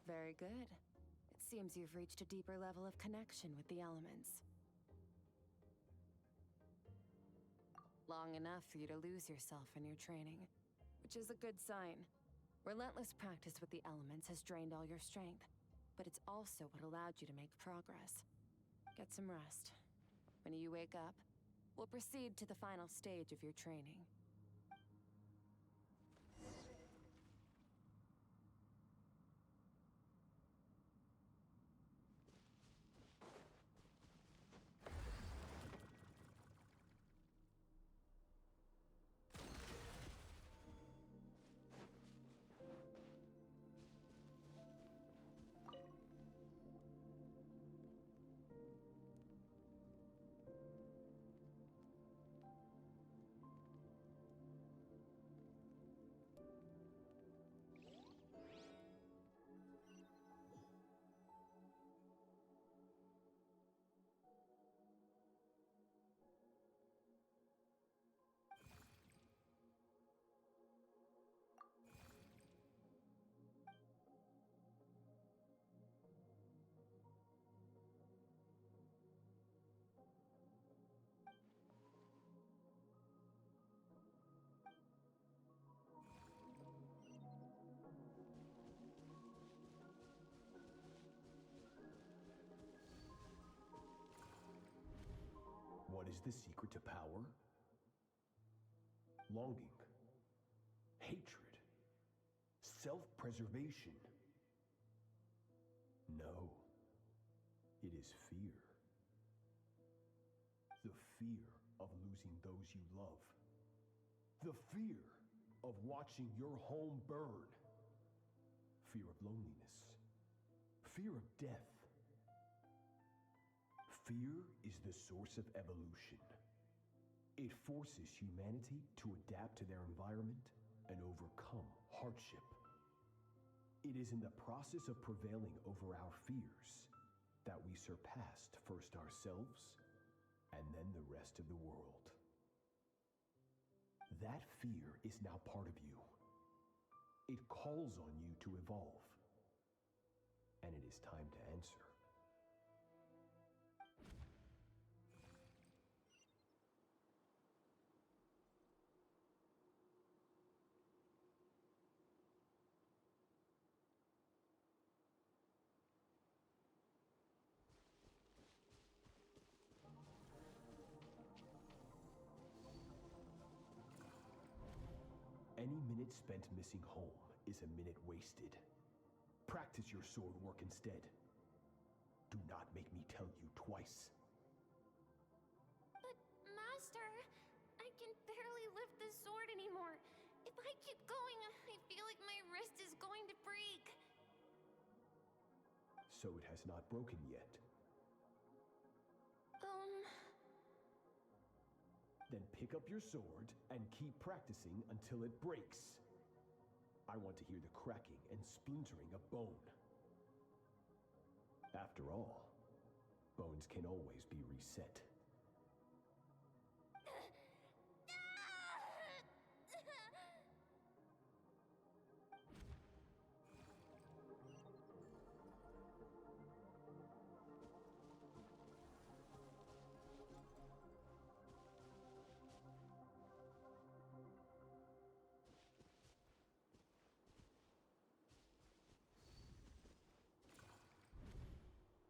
Very good. It seems you've reached a deeper level of connection with the elements. Long enough for you to lose yourself in your training, which is a good sign. Relentless practice with the elements has drained all your strength, but it's also what allowed you to make progress. Get some rest. When you wake up, we'll proceed to the final stage of your training. What is the secret to power? Longing, hatred, self-preservation. No, it is fear. The fear of losing those you love. The fear of watching your home burn. Fear of loneliness. Fear of death. Fear is the source of evolution. It forces humanity to adapt to their environment and overcome hardship. It is in the process of prevailing over our fears that we surpassed first ourselves and then the rest of the world. That fear is now part of you. It calls on you to evolve. And it is time to answer. Any minute spent missing home is a minute wasted. Practice your sword work instead. Do not make me tell you twice. But, Master, I can barely lift the sword anymore. If I keep going, I feel like my wrist is going to break. So it has not broken yet. Then pick up your sword and keep practicing until it breaks. I want to hear the cracking and splintering of bone. After all, bones can always be reset.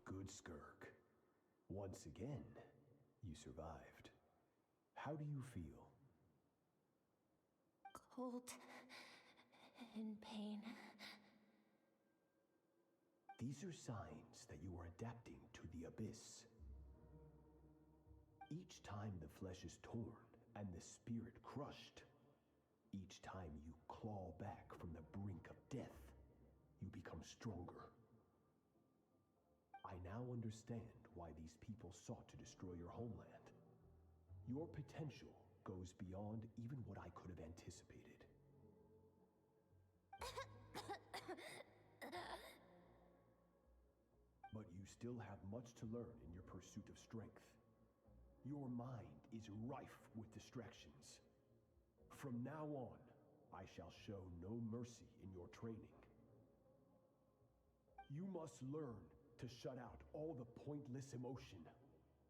Good Skirk. Once again, you survived. How do you feel? Cold. In pain. These are signs that you are adapting to the abyss. Each time the flesh is torn and the spirit crushed, each time you claw back from the brink of death, you become stronger. I now understand why these people sought to destroy your homeland. Your potential goes beyond even what I could have anticipated. But you still have much to learn in your pursuit of strength. Your mind is rife with distractions. From now on, I shall show no mercy in your training. You must learn to shut out all the pointless emotion.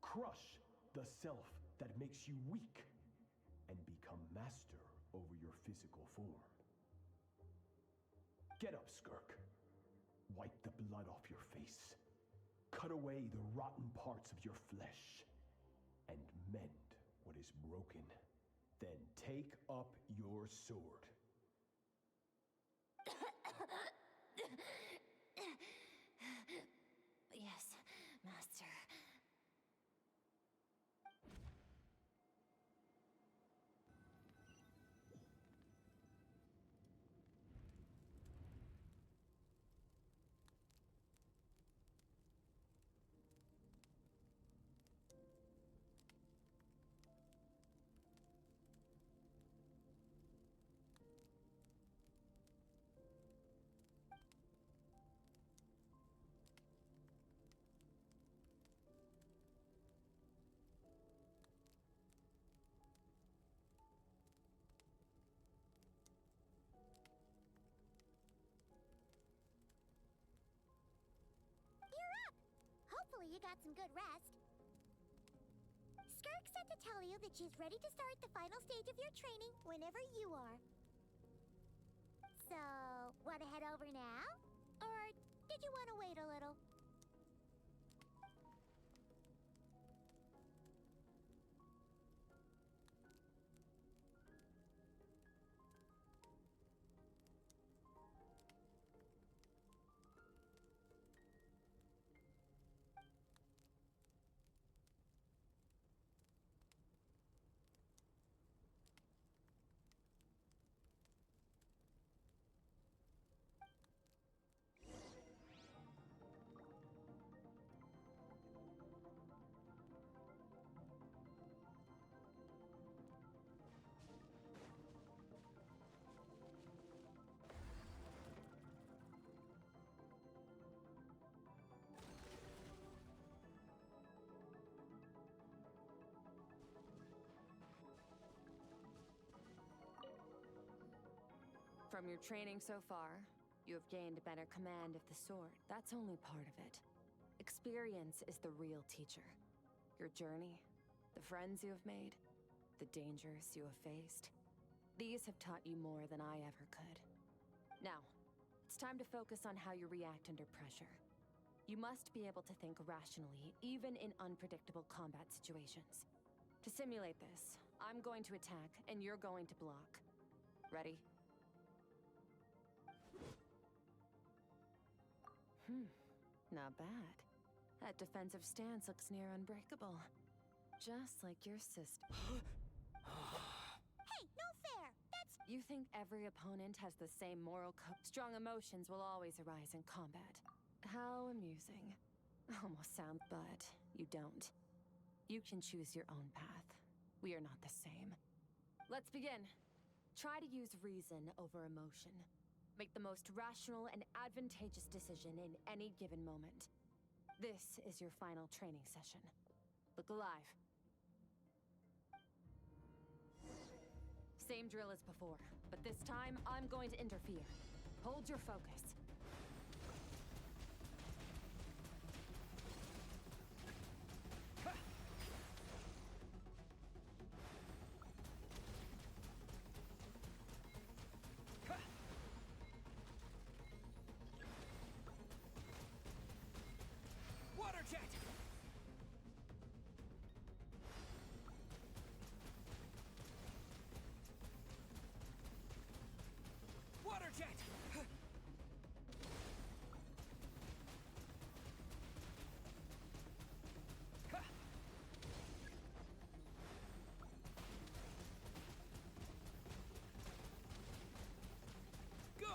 Crush the self that makes you weak, and become master over your physical form. Get up, Skirk. Wipe the blood off your face. Cut away the rotten parts of your flesh, and mend what is broken. Then take up your sword. Yes, Master. Hopefully you got some good rest. Skirk said to tell you that she's ready to start the final stage of your training whenever you are. So, want to head over now? Or did you want to wait a little? From your training so far, you have gained a better command of the sword. That's only part of it. Experience is the real teacher. Your journey, the friends you have made, the dangers you have faced. These have taught you more than I ever could. Now, it's time to focus on how you react under pressure. You must be able to think rationally, even in unpredictable combat situations. To simulate this, I'm going to attack, and you're going to block. Ready? Not bad. That defensive stance looks near unbreakable. Just like your sister. Hey, no fair! That's... You think every opponent has the same moral code? Strong emotions will always arise in combat. How amusing. Almost sound, but you don't. You can choose your own path. We are not the same. Let's begin. Try to use reason over emotion. Make the most rational and advantageous decision in any given moment. This is your final training session. Look alive. Same drill as before, but this time I'm going to interfere. Hold your focus. Water jet! Water jet! Go!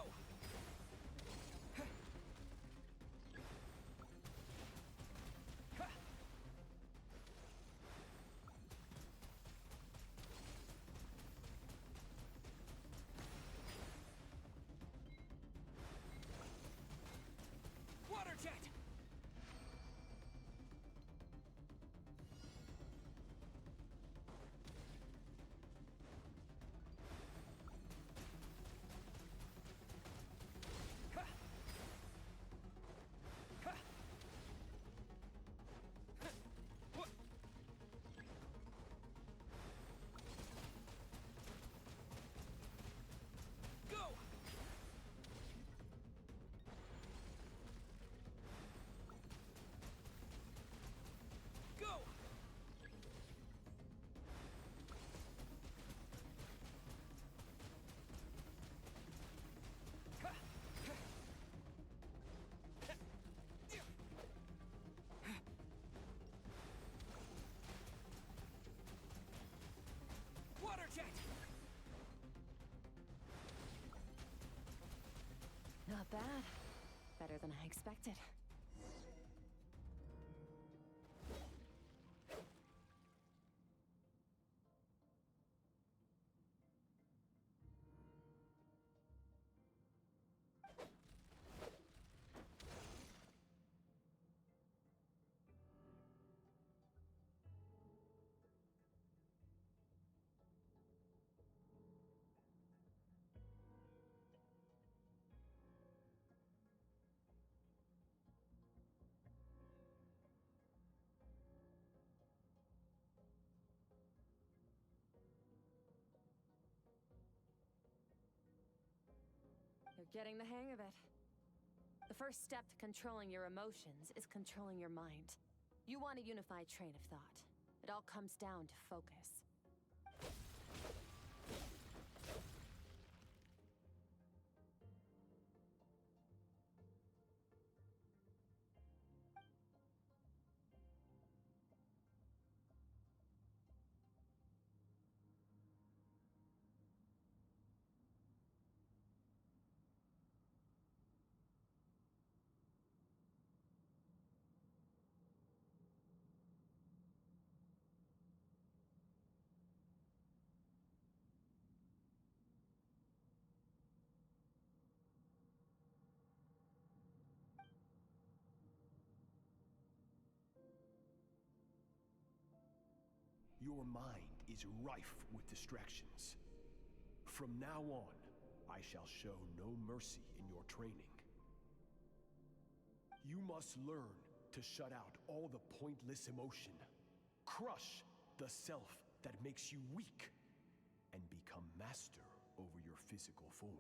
Water jet! Go! Go! Water jet! Not bad. Better than I expected. You're getting the hang of it. The first step to controlling your emotions is controlling your mind. You want a unified train of thought. It all comes down to focus. Your mind is rife with distractions. From now on, I shall show no mercy in your training. You must learn to shut out all the pointless emotion. Crush the self that makes you weak, and become master over your physical form.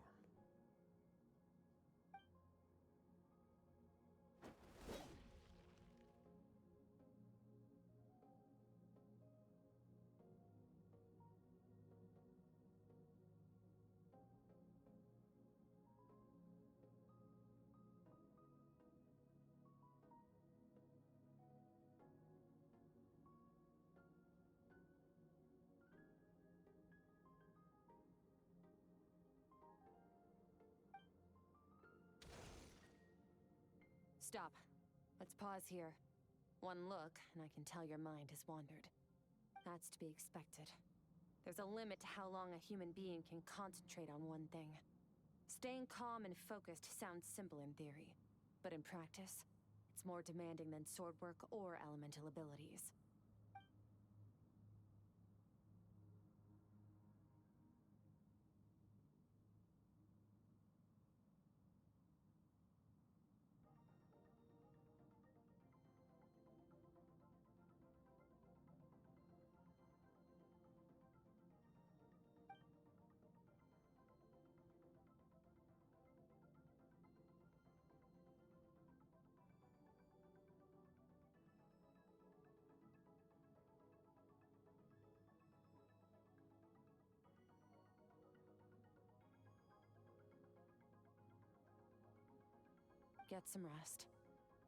Stop. Let's pause here. One look, and I can tell your mind has wandered. That's to be expected. There's a limit to how long a human being can concentrate on one thing. Staying calm and focused sounds simple in theory, but in practice, it's more demanding than sword work or elemental abilities. Get some rest.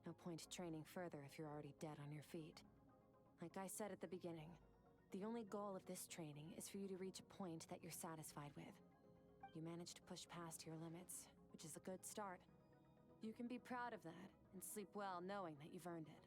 No point training further if you're already dead on your feet. Like I said at the beginning, the only goal of this training is for you to reach a point that you're satisfied with. You managed to push past your limits, which is a good start. You can be proud of that and sleep well knowing that you've earned it.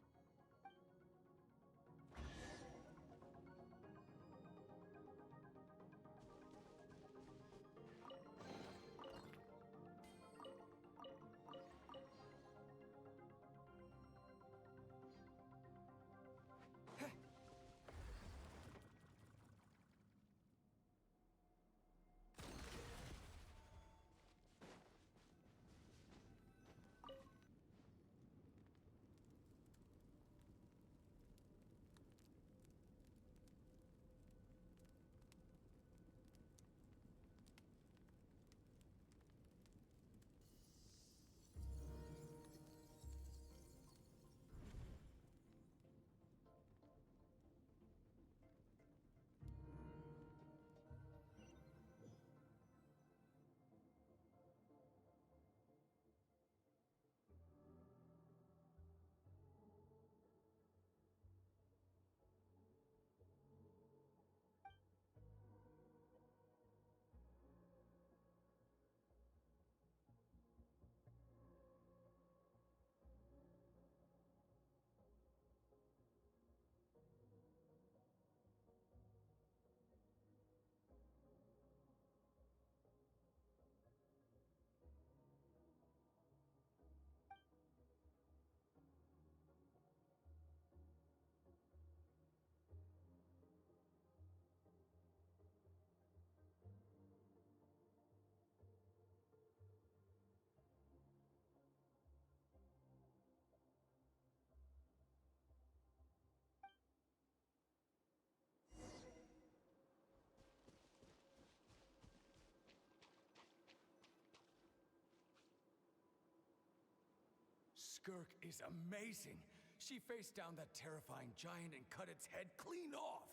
Skirk is amazing. She faced down that terrifying giant and cut its head clean off.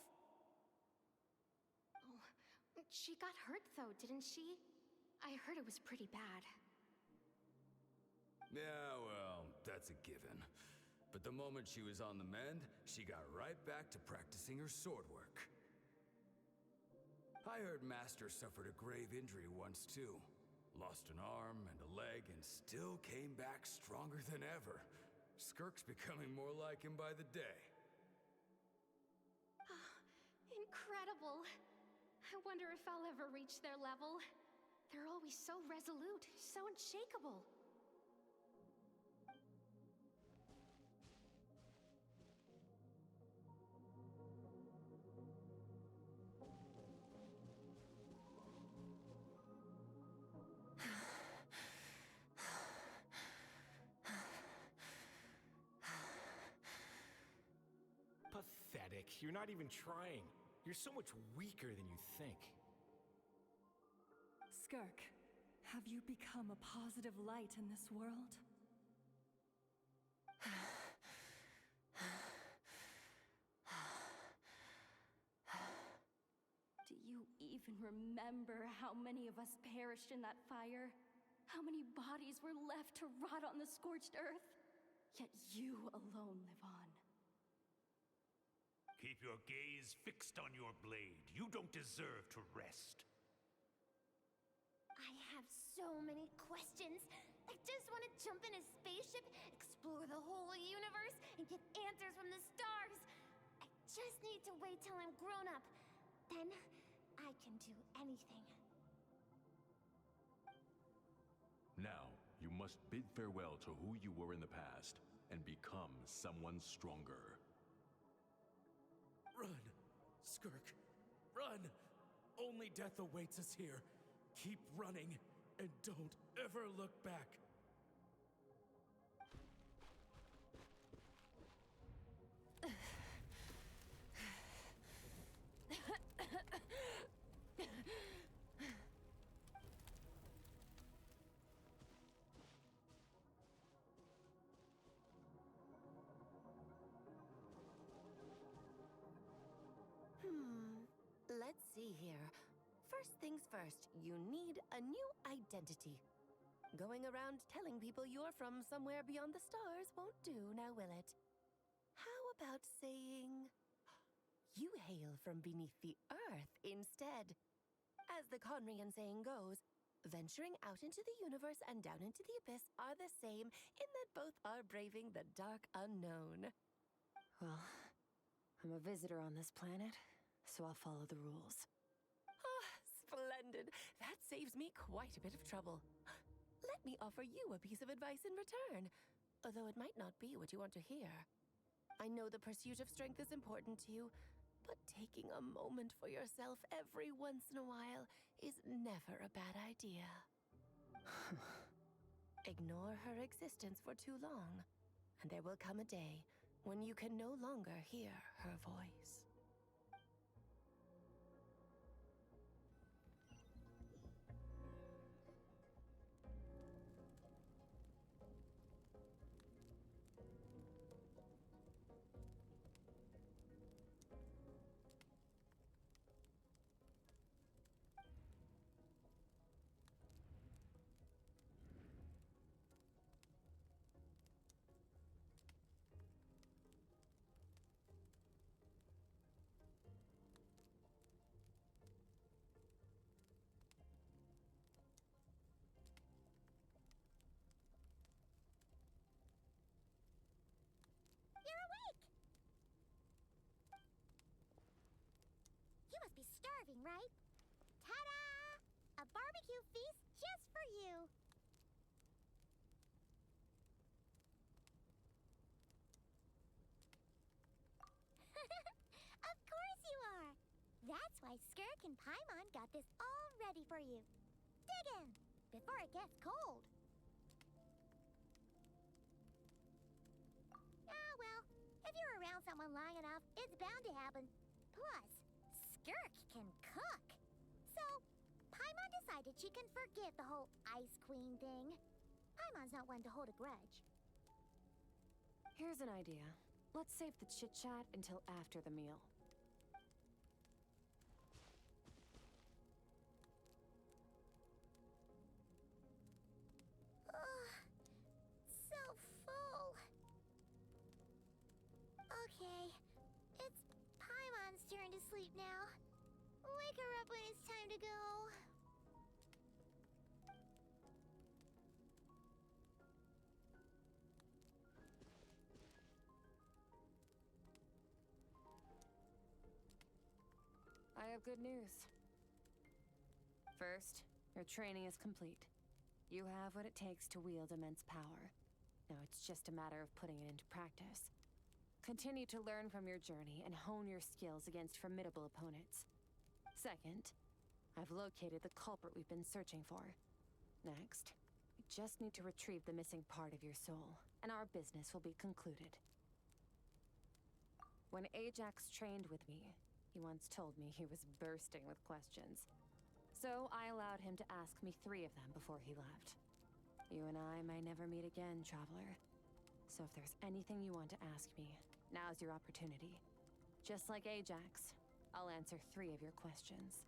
Oh, she got hurt though, didn't she? I heard it was pretty bad. Yeah, well, that's a given. But the moment she was on the mend, she got right back to practicing her sword work. I heard Master suffered a grave injury once too. Lost an arm and a leg and still came back stronger than ever. Skirk's becoming more like him by the day. Incredible. I wonder if I'll ever reach their level. They're always so resolute, so unshakable. Pathetic. You're not even trying. You're so much weaker than you think. Skirk, have you become a positive light in this world? Do you even remember how many of us perished in that fire? How many bodies were left to rot on the scorched earth? Yet you alone live on. Keep your gaze fixed on your blade. You don't deserve to rest. I have so many questions. I just want to jump in a spaceship, explore the whole universe, and get answers from the stars. I just need to wait till I'm grown up. Then, I can do anything. must bid farewell to who you were in the past and become someone stronger. Run, Skirk, run! Only death awaits us here. Keep running, and don't ever look back. Let's see here. First things first, you need a new identity. Going around telling people you're from somewhere beyond the stars won't do, now will it? How about saying you hail from beneath the earth instead? As the Conrian saying goes, venturing out into the universe and down into the abyss are the same in that both are braving the dark unknown. Well, I'm a visitor on this planet, so I'll follow the rules. Ah, splendid. That saves me quite a bit of trouble. Let me offer you a piece of advice in return, although it might not be what you want to hear. I know the pursuit of strength is important to you, but taking a moment for yourself every once in a while is never a bad idea. Ignore her existence for too long, and there will come a day when you can no longer hear her voice. You're awake! You must be starving, right? Ta-da! A barbecue feast just for you! Of course you are! That's why Skirk and Paimon got this all ready for you. Dig in, before it gets cold. Ah, well, if you're around someone long enough, it's bound to happen. Plus, Skirk can cook. So, Paimon decided she can forget the whole Ice Queen thing. Paimon's not one to hold a grudge. Here's an idea. Let's save the chit-chat until after the meal. Ugh, so full. Okay, it's Paimon's turn to sleep now. Wake her up when it's time to go. I have good news. First, your training is complete. You have what it takes to wield immense power. Now it's just a matter of putting it into practice. Continue to learn from your journey and hone your skills against formidable opponents. Second, I've located the culprit we've been searching for. Next, we just need to retrieve the missing part of your soul, and our business will be concluded. When Ajax trained with me, he once told me he was bursting with questions. So I allowed him to ask me 3 of them before he left. You and I may never meet again, traveler. So if there's anything you want to ask me, now's your opportunity. Just like Ajax, I'll answer 3 of your questions.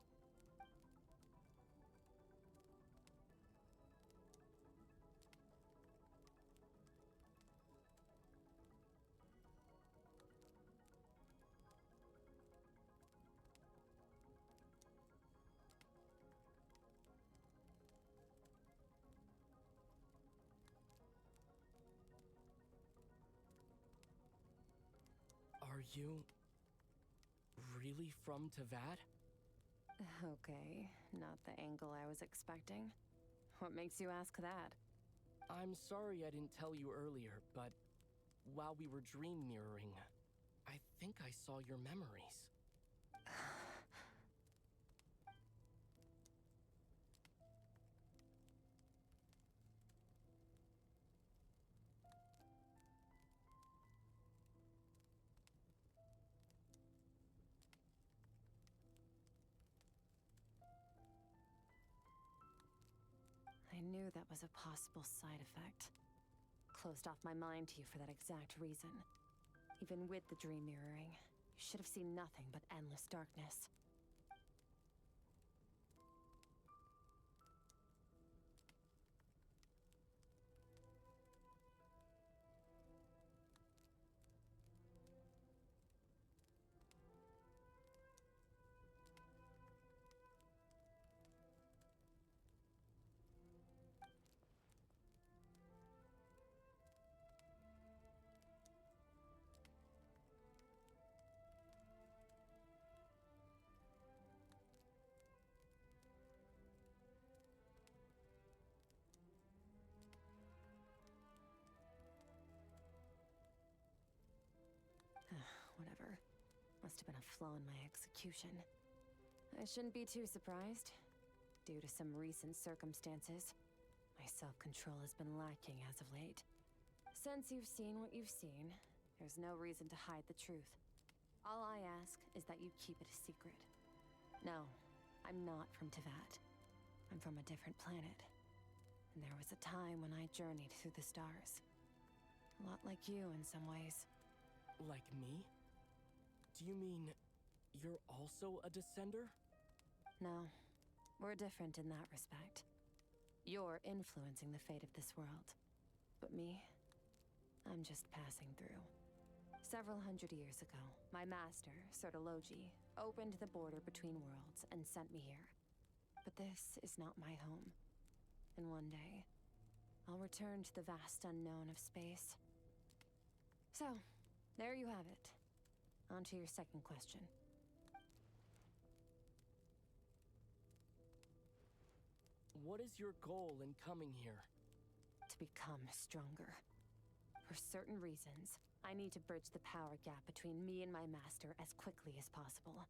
Are you really from Tavad? Okay, not the angle I was expecting. What makes you ask that? I'm sorry I didn't tell you earlier, but while we were dream mirroring, I think I saw your memories. I knew that was a possible side effect. Closed off my mind to you for that exact reason. Even with the dream mirroring, you should have seen nothing but endless darkness. Whatever. Must have been a flaw in my execution. I shouldn't be too surprised. Due to some recent circumstances, my self-control has been lacking as of late. Since you've seen what you've seen, there's no reason to hide the truth. All I ask is that you keep it a secret. No, I'm not from Teyvat. I'm from a different planet. And there was a time when I journeyed through the stars. A lot like you in some ways. Like me? Do you mean you're also a descender? No, we're different in that respect. You're influencing the fate of this world. But me, I'm just passing through. Several hundred years ago, my master, Sertologi, opened the border between worlds and sent me here. But this is not my home. And one day, I'll return to the vast unknown of space. So, there you have it. On to your second question. What is your goal in coming here? To become stronger. For certain reasons, I need to bridge the power gap between me and my master as quickly as possible.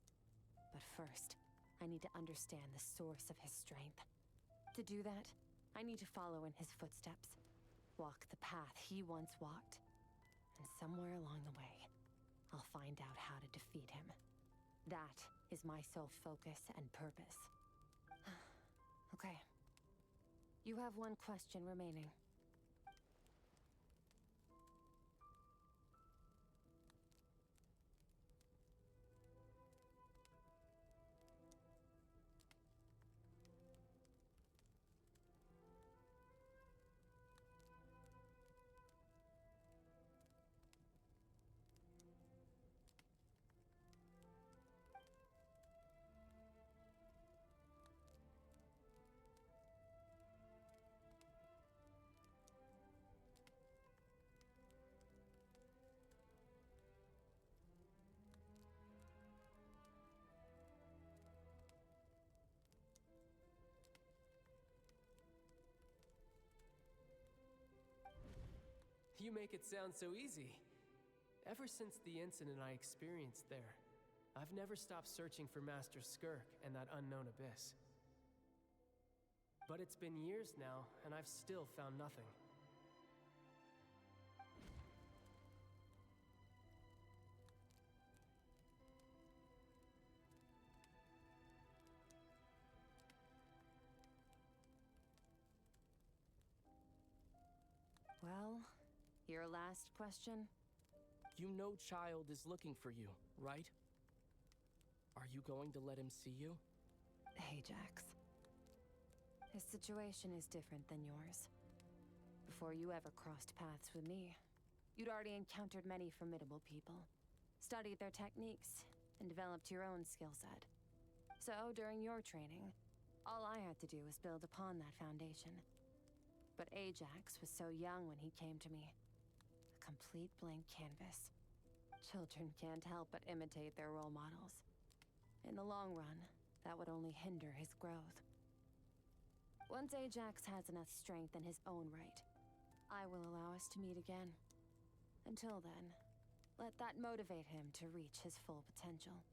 But first, I need to understand the source of his strength. To do that, I need to follow in his footsteps. Walk the path he once walked. And somewhere along the way, I'll find out how to defeat him. That is my sole focus and purpose. Okay. You have one question remaining. You make it sound so easy. Ever since the incident I experienced there, I've never stopped searching for Master Skirk and that unknown abyss. But it's been years now, and I've still found nothing. Well, your last question? You know Child is looking for you, right? Are you going to let him see you? Ajax. His situation is different than yours. Before you ever crossed paths with me, you'd already encountered many formidable people, studied their techniques, and developed your own skill set. So, during your training, all I had to do was build upon that foundation. But Ajax was so young when he came to me. A complete blank canvas. Children can't help but imitate their role models. In the long run, that would only hinder his growth. Once Ajax has enough strength in his own right, I will allow us to meet again. Until then, let that motivate him to reach his full potential.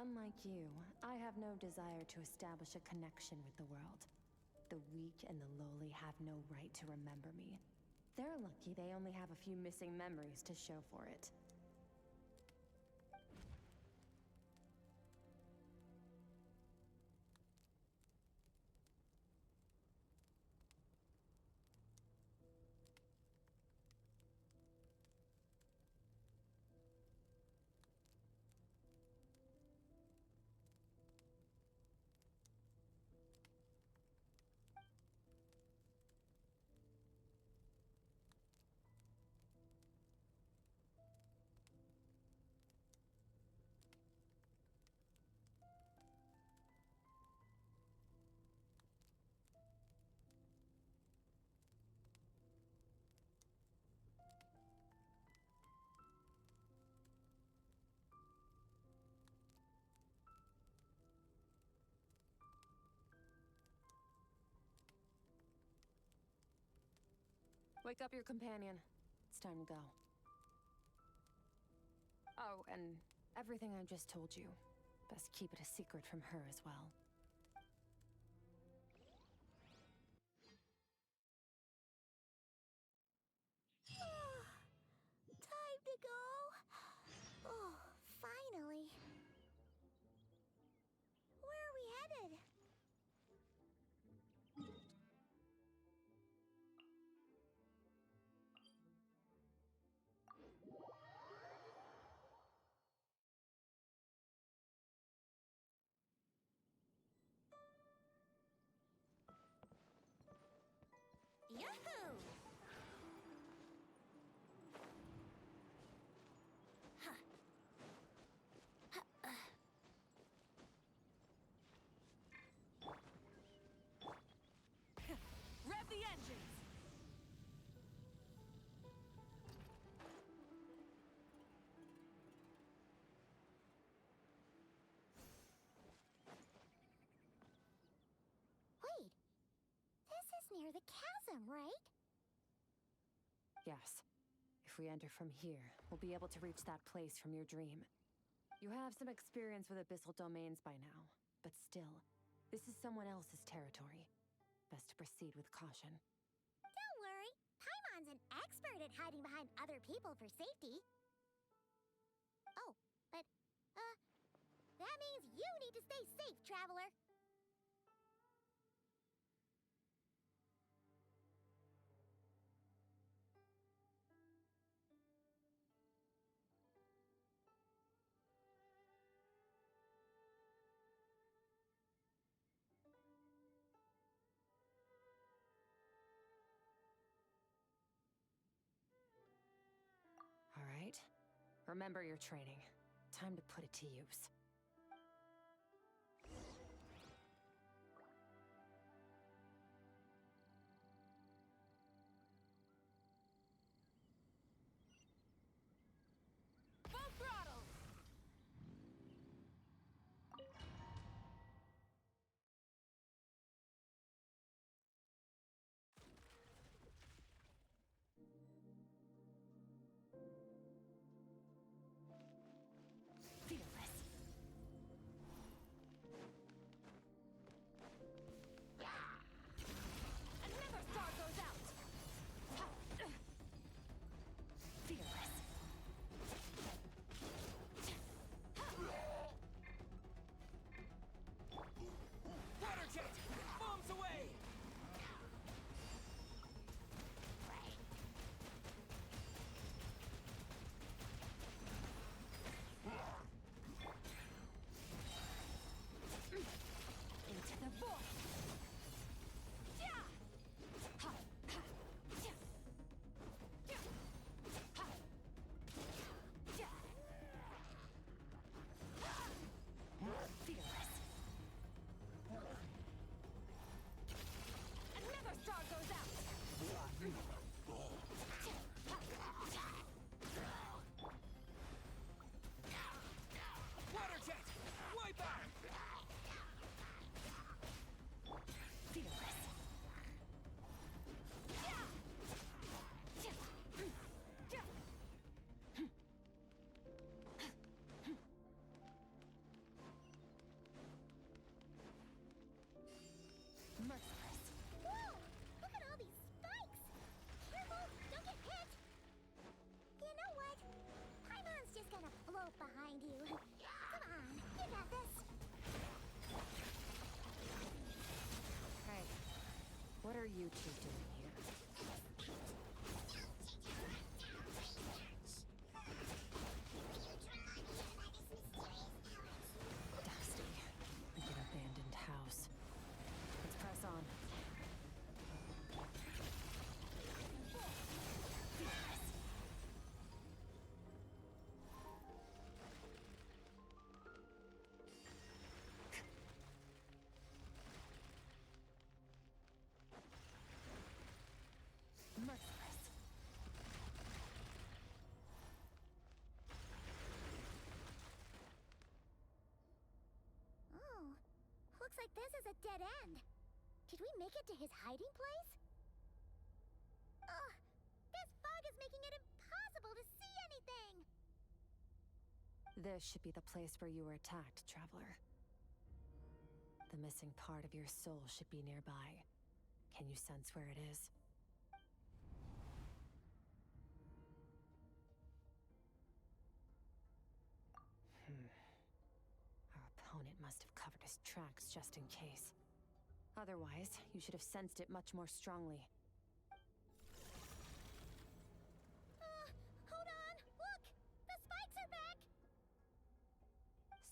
Unlike you, I have no desire to establish a connection with the world. The weak and the lowly have no right to remember me. They're lucky they only have a few missing memories to show for it. Wake up your companion. It's time to go. Oh, and everything I just told you. Best keep it a secret from her as well. Time to go. Oh, finally. Where are we headed? Yahoo! Rev the engines! Wait. This is near the chasm, right? Yes. If we enter from here, we'll be able to reach that place from your dream. You have some experience with abyssal domains by now, but still, this is someone else's territory. Best to proceed with caution. Don't worry. Paimon's an expert at hiding behind other people for safety. Oh, but, that means you need to stay safe, traveler. All right. Remember your training. Time to put it to use. you two doing here? Dusty, like an abandoned house. Let's press on. Merciless. Oh, looks like this is a dead end. Did we make it to his hiding place? Ugh, this fog is making it impossible to see anything! This should be the place where you were attacked, Traveler. The missing part of your soul should be nearby. Can you sense where it is? Our opponent must have covered his tracks just in case. Otherwise, you should have sensed it much more strongly. Hold on! Look! The spikes are back!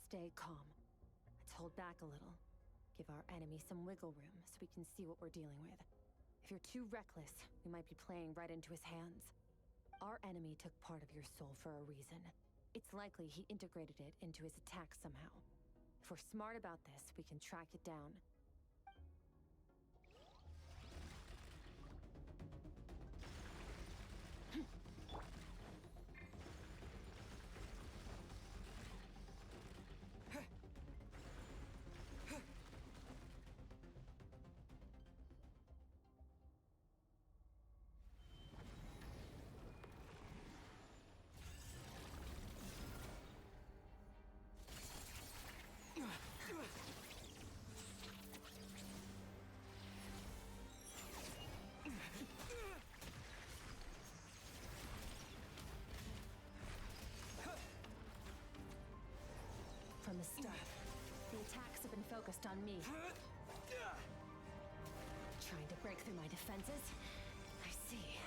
Stay calm. Let's hold back a little. Give our enemy some wiggle room so we can see what we're dealing with. If you're too reckless, we might be playing right into his hands. Our enemy took part of your soul for a reason. It's likely he integrated it into his attack somehow. If we're smart about this, we can track it down. From the start, the attacks have been focused on me. Trying to break through my defenses? I see.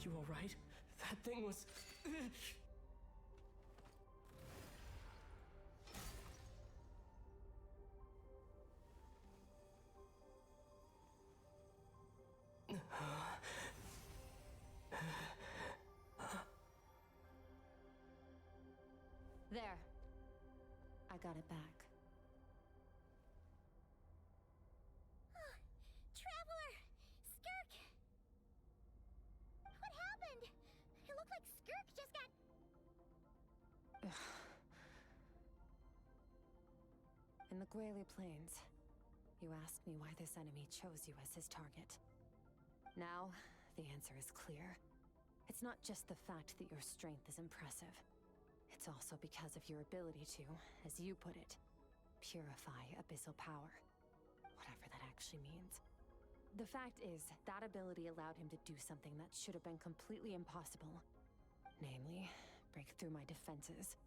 You alright? That thing was... There. I got it back. Traveler! Skirk! What happened? It looked like Skirk just got... In the Guili Plains, you asked me why this enemy chose you as his target. Now, the answer is clear. It's not just the fact that your strength is impressive. It's also because of your ability to, as you put it, purify abyssal power. Whatever that actually means. The fact is, that ability allowed him to do something that should have been completely impossible. Namely, break through my defenses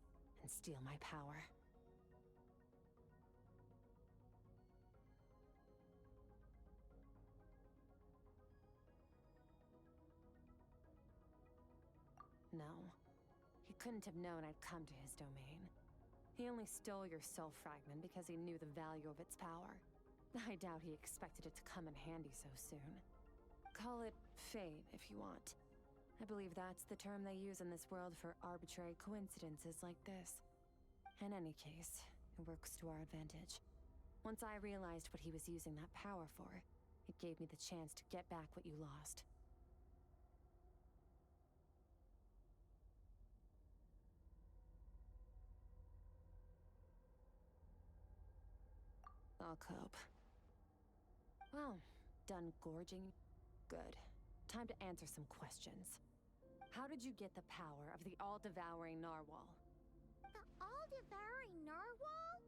and steal my power. No. He couldn't have known I'd come to his domain. He only stole your soul fragment because he knew the value of its power. I doubt he expected it to come in handy so soon. Call it fate, if you want. I believe that's the term they use in this world for arbitrary coincidences like this. In any case, it works to our advantage. Once I realized what he was using that power for, it gave me the chance to get back what you lost. I'll cope. Well, done gorging? Good. Time to answer some questions. How did you get the power of the all-devouring narwhal? The all-devouring narwhal?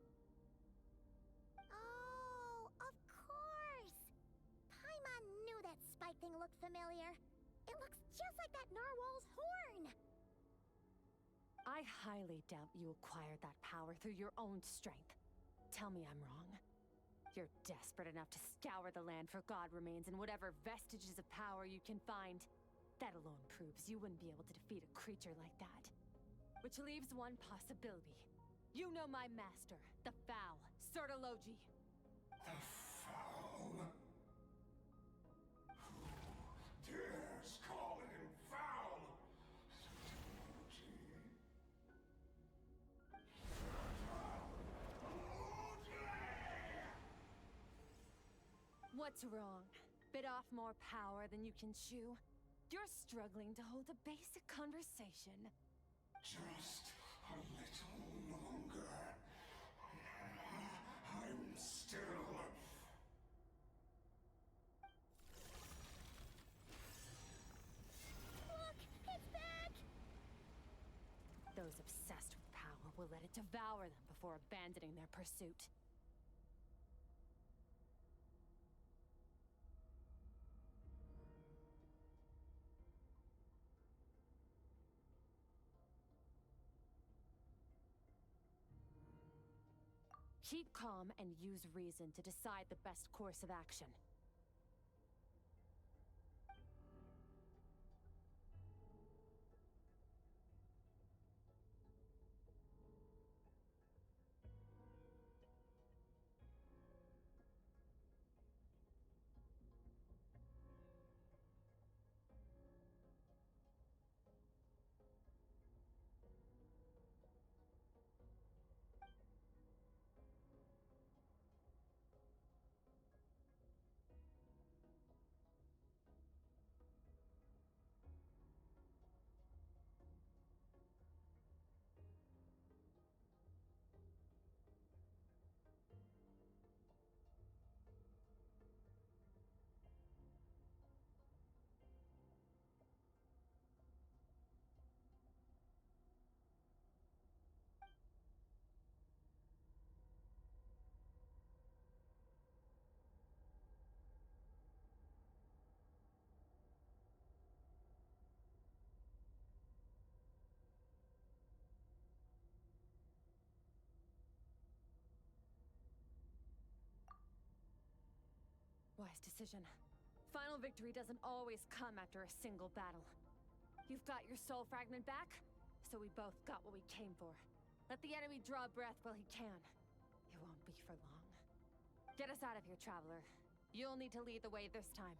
Oh, of course! Paimon knew that spike thing looked familiar. It looks just like that narwhal's horn! I highly doubt you acquired that power through your own strength. Tell me I'm wrong. You're desperate enough to scour the land for god remains and whatever vestiges of power you can find. That alone proves you wouldn't be able to defeat a creature like that. Which leaves one possibility. You know my master, the Foul, Sertologi. The Foul? Who dares call him foul? What's wrong? Bit off more power than you can chew? You're struggling to hold a basic conversation. Just a little longer. I'm still... Look! It's back! Those obsessed with power will let it devour them before abandoning their pursuit. Keep calm and use reason to decide the best course of action. Wise decision. Final victory doesn't always come after a single battle. You've got your soul fragment back, so we both got what we came for. Let the enemy draw breath while he can. It won't be for long. Get us out of here, Traveler. You'll need to lead the way this time.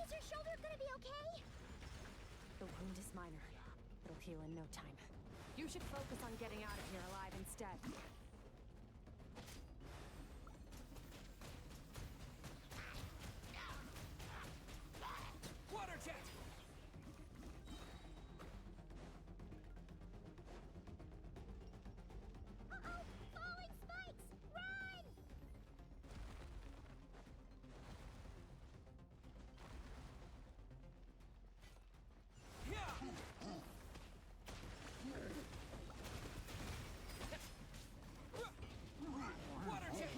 Is your shoulder gonna be okay? The wound is minor. It'll heal in no time. You should focus on getting out of here alive instead. Water jet! Uh-oh! Falling spikes! Run! Water jet!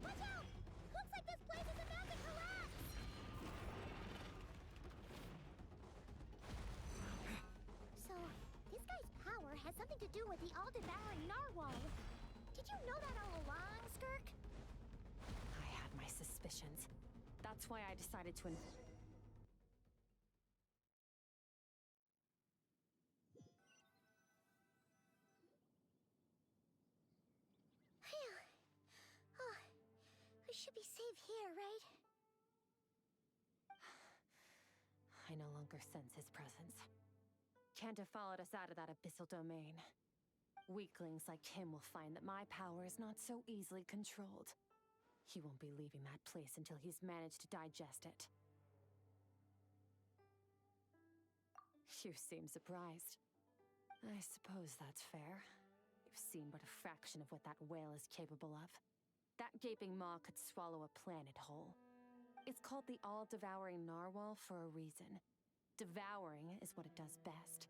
Watch out! Looks like this place is about to collapse! So, this guy's power has something to do with the all-devouring narwhal. Did you know that all along, Skirk? I had my suspicions. That's why I decided to Phew. Oh, we should be safe here, right? I no longer sense his presence. can't have followed us out of that abyssal domain. Weaklings like him will find that my power is not so easily controlled. He won't be leaving that place until he's managed to digest it. You seem surprised. I suppose that's fair. You've seen but a fraction of what that whale is capable of. That gaping maw could swallow a planet whole. It's called the all-devouring narwhal for a reason. Devouring is what it does best.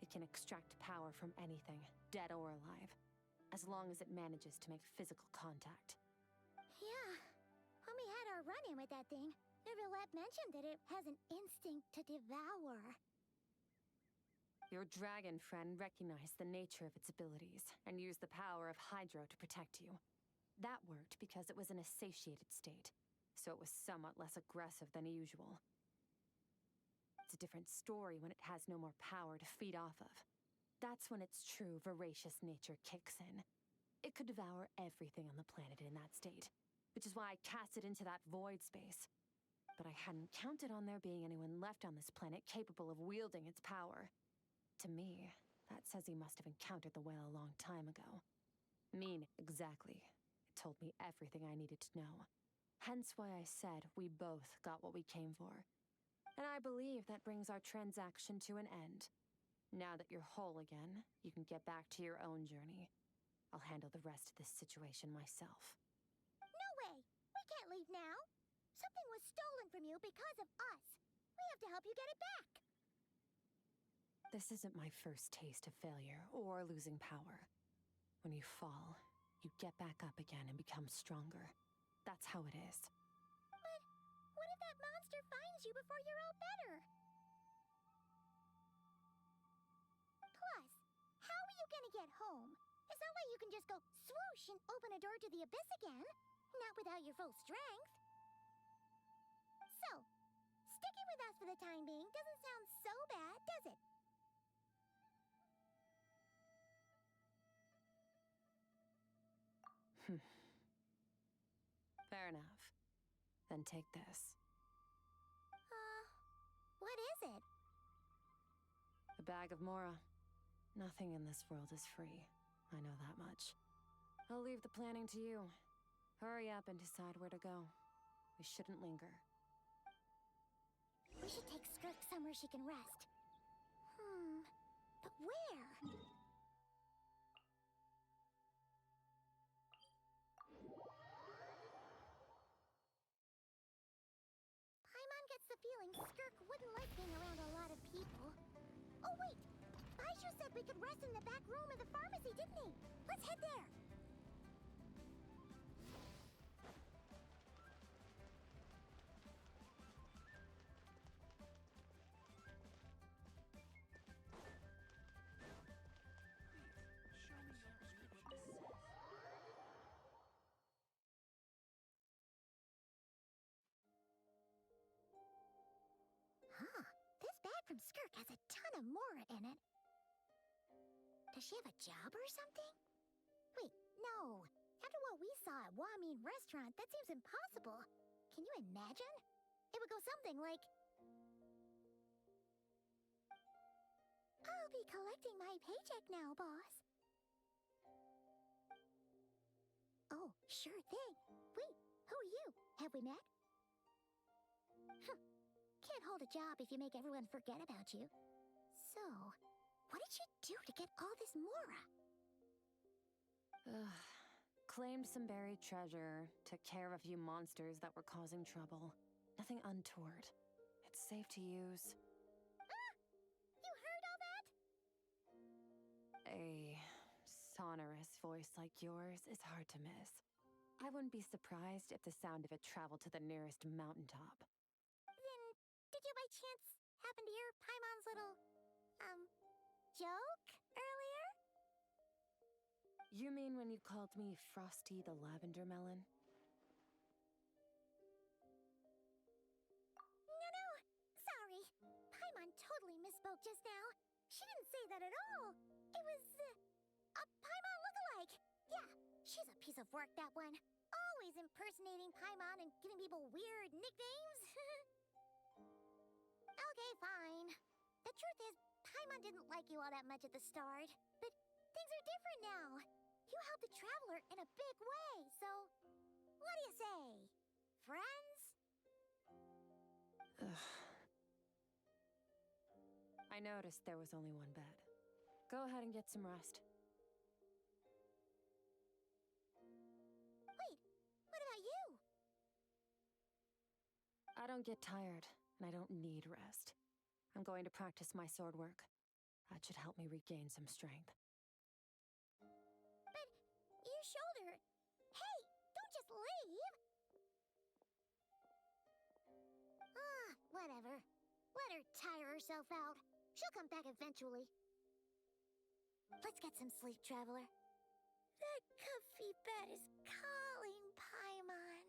It can extract power from anything, dead or alive, as long as it manages to make physical contact. Yeah. When we had our run-in with that thing, Neverlet mentioned that it has an instinct to devour. Your dragon friend recognized the nature of its abilities and used the power of Hydro to protect you. That worked because it was in a satiated state, so it was somewhat less aggressive than usual. It's a different story when it has no more power to feed off of. That's when its true voracious nature kicks in. It could devour everything on the planet in that state, which is why I cast it into that void space. But I hadn't counted on there being anyone left on this planet capable of wielding its power. To me, that says he must have encountered the whale a long time ago. Mean, exactly. It told me everything I needed to know. Hence why I said we both got what we came for. And I believe that brings our transaction to an end. Now that you're whole again, you can get back to your own journey. I'll handle the rest of this situation myself. No way! We can't leave now! Something was stolen from you because of us! We have to help you get it back! This isn't my first taste of failure or losing power. When you fall, you get back up again and become stronger. That's how it is. But what if that monster finds you before you're all better? Plus, how are you gonna get home? It's not like you can just go swoosh and open a door to the abyss again. Not without your full strength. So, sticking with us for the time being doesn't sound so bad, does it? Fair enough. Then take this. What is it? A bag of Mora. Nothing in this world is free. I know that much. I'll leave the planning to you. Hurry up and decide where to go. We shouldn't linger. We should take Skirk somewhere she can rest. But where? Paimon gets the feeling Skirk wouldn't like being around a lot of people. Oh wait! Baiju said we could rest in the back room of the pharmacy, didn't he? Let's head there! Huh. This bag from Skirk has a ton of Mora in it. Does she have a job or something? Wait, no. After what we saw at Wamin Restaurant, that seems impossible. Can you imagine? It would go something like... I'll be collecting my paycheck now, boss. Oh, sure thing. Wait, who are you? Have we met? Can't hold a job if you make everyone forget about you. So, what did you do to get all this Mora? Claimed some buried treasure, took care of a few monsters that were causing trouble. Nothing untoward. It's safe to use. Ah! You heard all that? A sonorous voice like yours is hard to miss. I wouldn't be surprised if the sound of it traveled to the nearest mountaintop. Then, did you by chance happen to hear Paimon's little, joke earlier? You mean when you called me Frosty the Lavender Melon? No. Sorry. Paimon totally misspoke just now. She didn't say that at all. It was, a Paimon lookalike. Yeah, she's a piece of work, that one. Always impersonating Paimon and giving people weird nicknames. Okay, fine. The truth is, Paimon Paimon didn't like you all that much at the start, but things are different now. You helped the Traveler in a big way, so what do you say? Friends? Ugh. I noticed there was only one bed. Go ahead and get some rest. Wait, what about you? I don't get tired, and I don't need rest. I'm going to practice my sword work. That should help me regain some strength. But your shoulder... Hey, don't just leave! Ah, whatever. Let her tire herself out. She'll come back eventually. Let's get some sleep, Traveler. That comfy bed is calling, Paimon.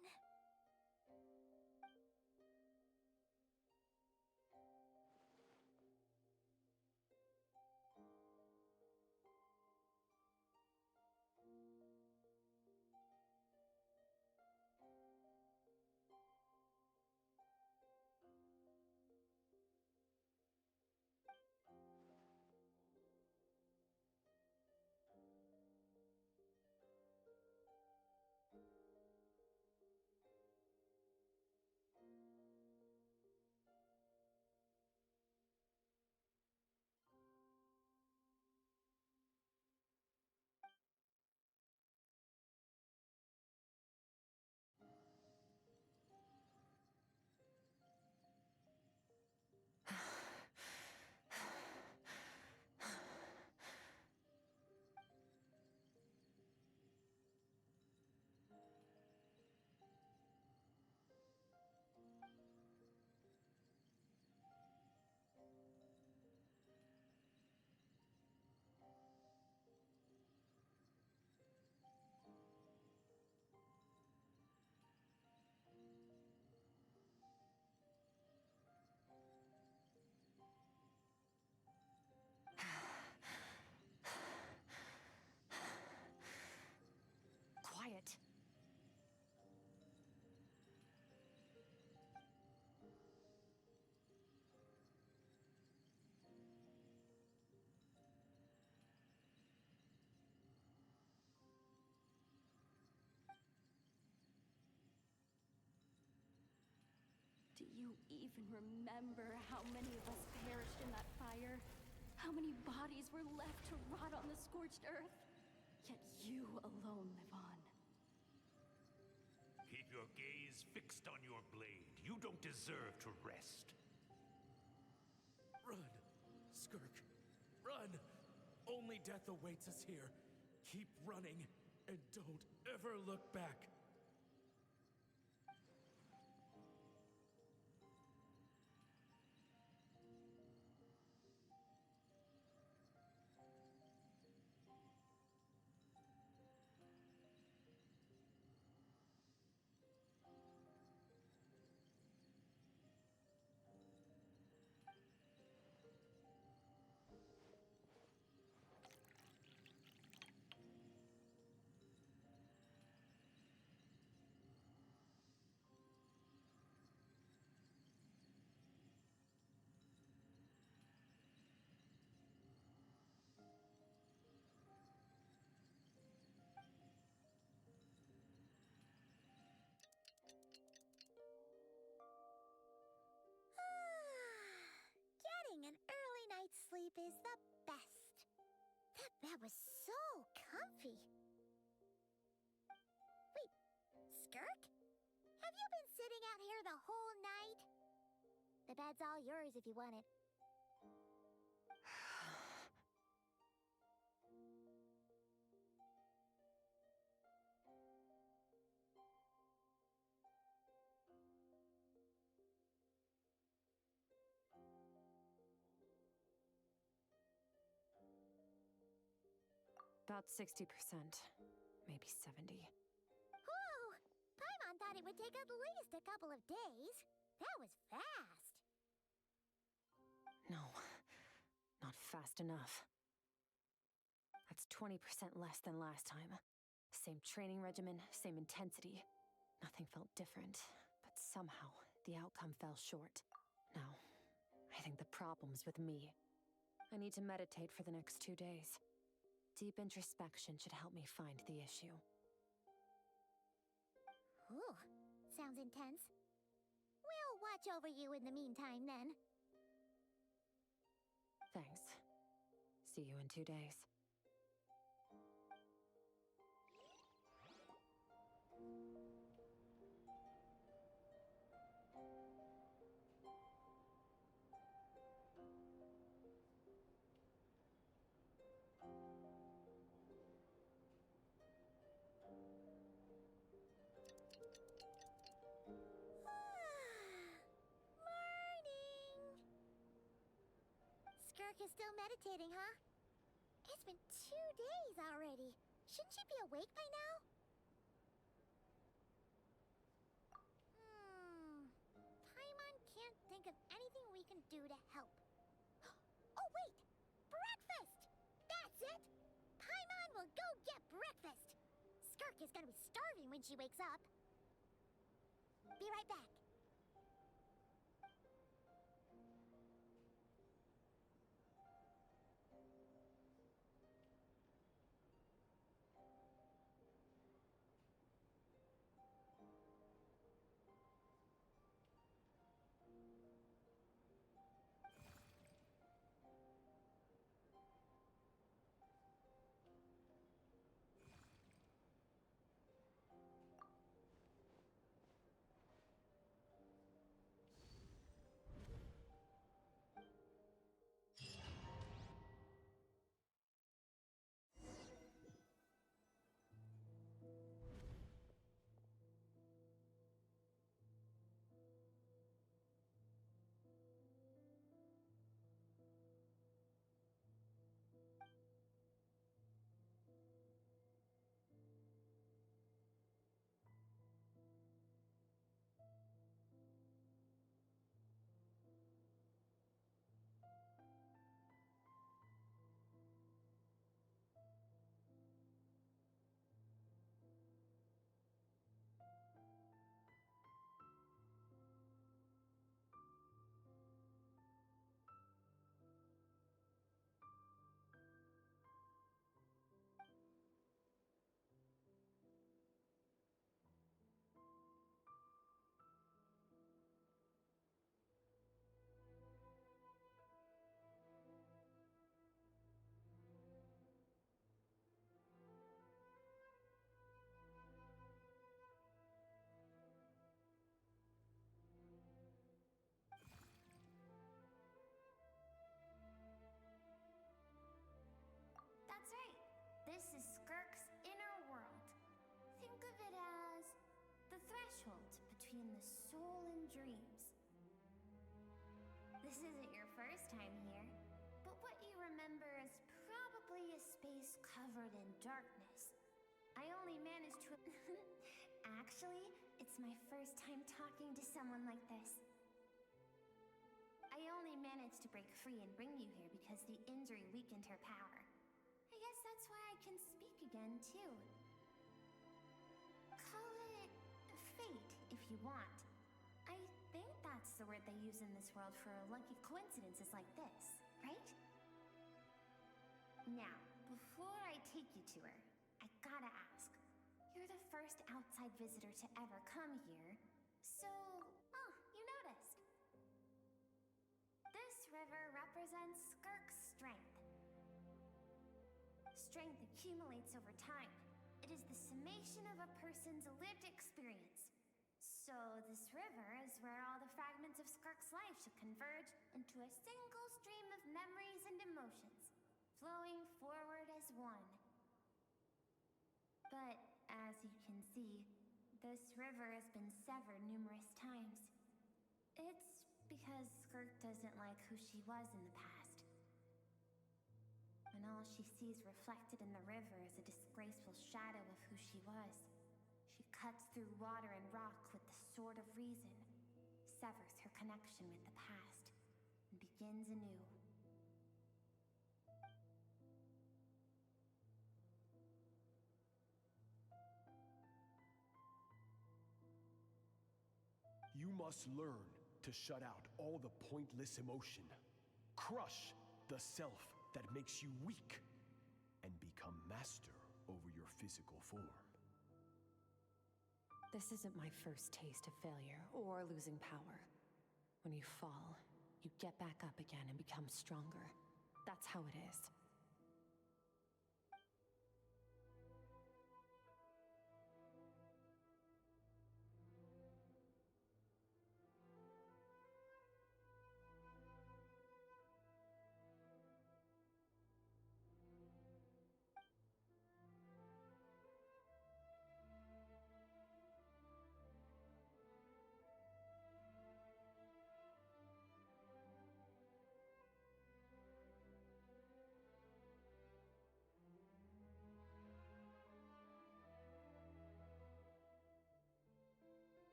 Quiet. Do you even remember how many of us perished in that fire? How many bodies were left to rot on the scorched earth? Yet you alone live on. Keep your gaze fixed on your blade. You don't deserve to rest. Run, Skirk. Run! Only death awaits us here. Keep running, and don't ever look back. Getting an early night's sleep is the best. That bed was so comfy. Wait, Skirk? Have you been sitting out here the whole night? The bed's all yours if you want it. About 60%, maybe 70. Whew! Paimon thought it would take at least a couple of days. That was fast. No, not fast enough. That's 20% less than last time. Same training regimen, same intensity. Nothing felt different, but somehow the outcome fell short. No, I think the problem's with me. I need to meditate for the next 2 days. Deep introspection should help me find the issue. Ooh, sounds intense. We'll watch over you in the meantime, then. Thanks. See you in 2 days. Morning! Skirk is still meditating, huh? It's been 2 days already. Shouldn't she be awake by now? Paimon can't think of anything we can do to help. Oh, wait! Breakfast! That's it! Paimon will go get breakfast! Skirk is gonna be starving when she wakes up. Be right back. That's right. This is Skirk's inner world. Think of it as the threshold between the soul and dreams. This isn't your first time here, but what you remember is probably a space covered in darkness. I only managed to... Actually, it's my first time talking to someone like this. I only managed to break free and bring you here because the injury weakened her power. I guess that's why I can speak again, too. Call it fate, if you want. I think that's the word they use in this world for lucky coincidences like this, right? Now, before I take you to her, I gotta ask. You're the first outside visitor to ever come here, so... Oh, you noticed. This river represents Skirk's strength. Strength accumulates over time. It is the summation of a person's lived experience. So this river is where all the fragments of Skirk's life should converge into a single stream of memories and emotions, flowing forward as one. But as you can see, this river has been severed numerous times. It's because Skirk doesn't like who she was in the past. And all she sees reflected in the river is a disgraceful shadow of who she was. She cuts through water and rock with the sword of reason, severs her connection with the past, and begins anew. You must learn to shut out all the pointless emotion. Crush The self that makes you weak and become master over your physical form. This isn't my first taste of failure or losing power. When you fall, you get back up again and become stronger. That's how it is.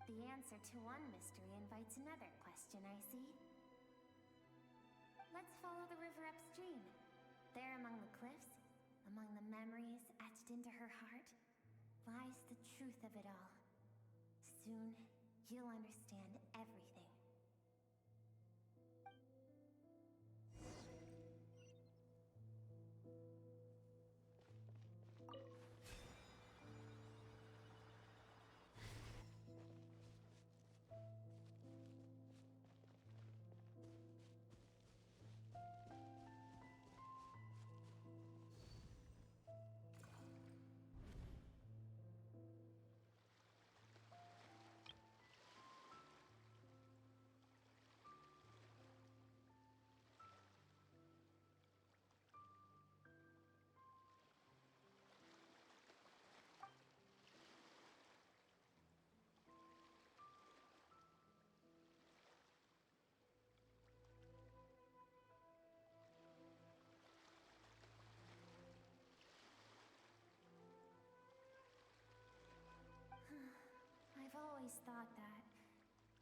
The answer to one mystery invites another question, I see. Let's follow the river upstream. There among the cliffs, among the memories etched into her heart, lies the truth of it all. Soon, you'll understand everything. I've always thought that,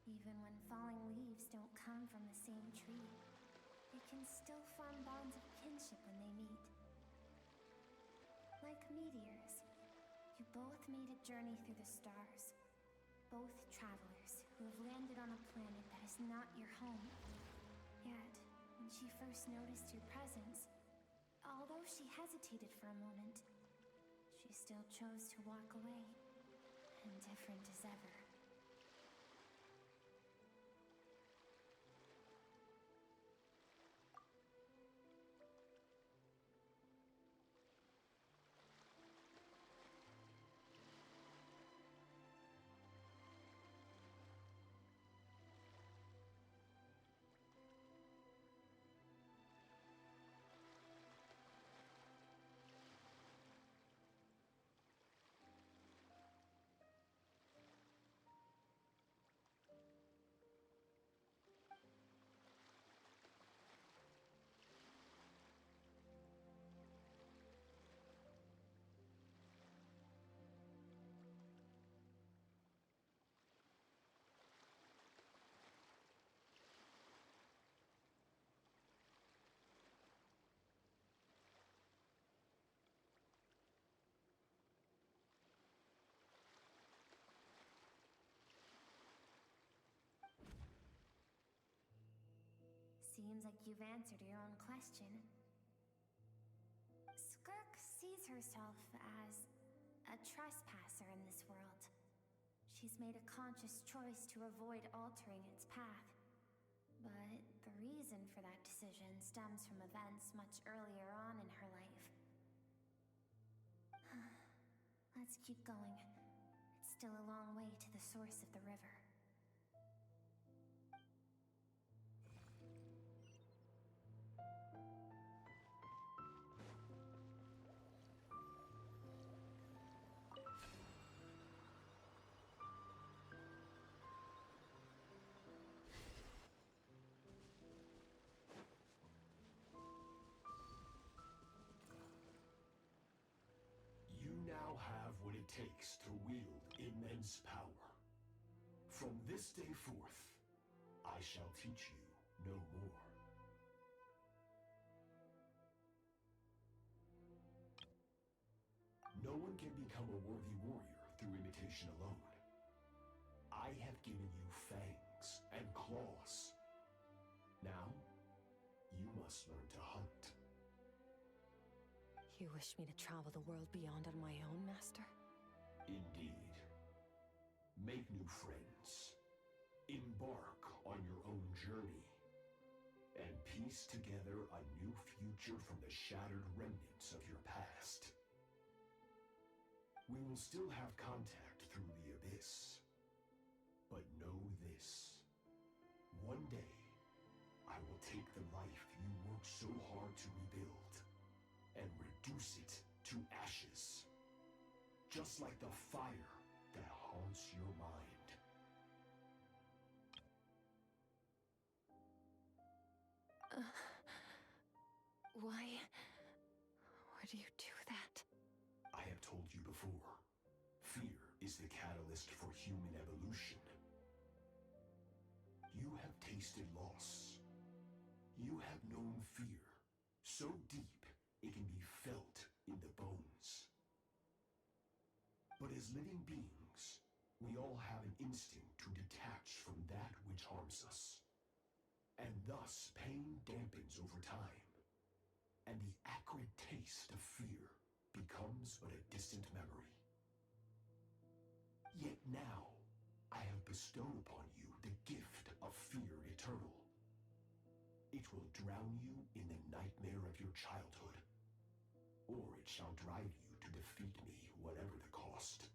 even when falling leaves don't come from the same tree, they can still form bonds of kinship when they meet. Like meteors, you both made a journey through the stars. Both travelers who have landed on a planet that is not your home. Yet, when she first noticed your presence, although she hesitated for a moment, she still chose to walk away. Indifferent as ever. Seems like you've answered your own question. Skirk sees herself as a trespasser in this world. She's made a conscious choice to avoid altering its path. But the reason for that decision stems from events much earlier on in her life. Let's keep going. It's still a long way to the source of the river. You now have what it takes to wield immense power. From this day forth, I shall teach you no more. No one can become a worthy warrior through imitation alone. I have given you fangs and claws. Now, you must learn to hunt. You wish me to travel the world beyond on my own, Master? Indeed. Make new friends. Embark on your own journey. And piece together a new future from the shattered remnants of your past. We will still have contact through the abyss. But know this. One day, I will take the life you worked so hard to rebuild and reduce it to ashes. Just like the fire that haunts your mind. Why do you do that? I have told you before, fear is the catalyst for human evolution. You have tasted loss. You have known fear, so deep it can be felt in the bones. But as living beings, we all have an instinct to detach from that which harms us. And thus, pain dampens over time. And the acrid taste of fear becomes but a distant memory. Yet now, I have bestowed upon you the gift of fear eternal. It will drown you in the nightmare of your childhood, or it shall drive you to defeat me, whatever the cost.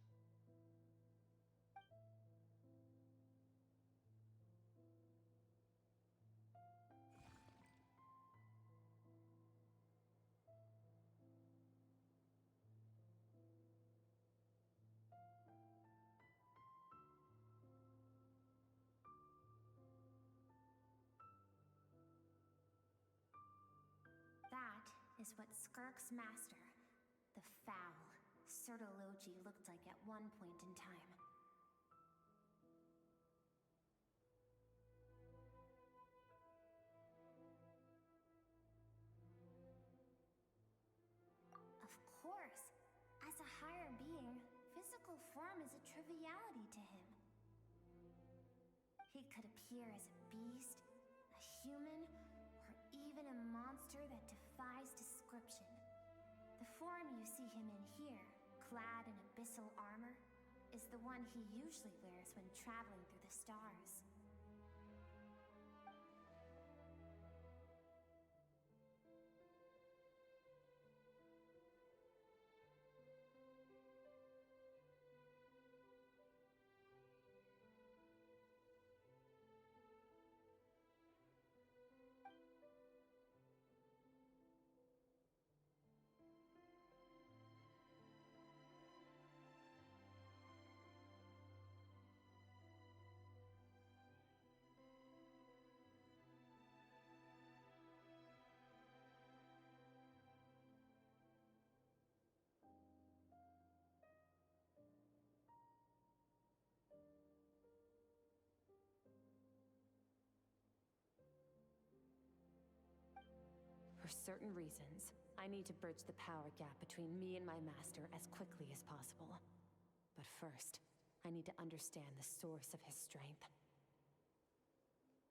That is what Skirk's master, the foul, Sertologi looked like at one point in time. Of course, as a higher being, physical form is a triviality to him. He could appear as a beast, a human, or even a monster that defies description. The form you see him in here, clad in abyssal armor, is the one he usually wears when traveling through the stars. For certain reasons, I need to bridge the power gap between me and my master as quickly as possible. But first, I need to understand the source of his strength.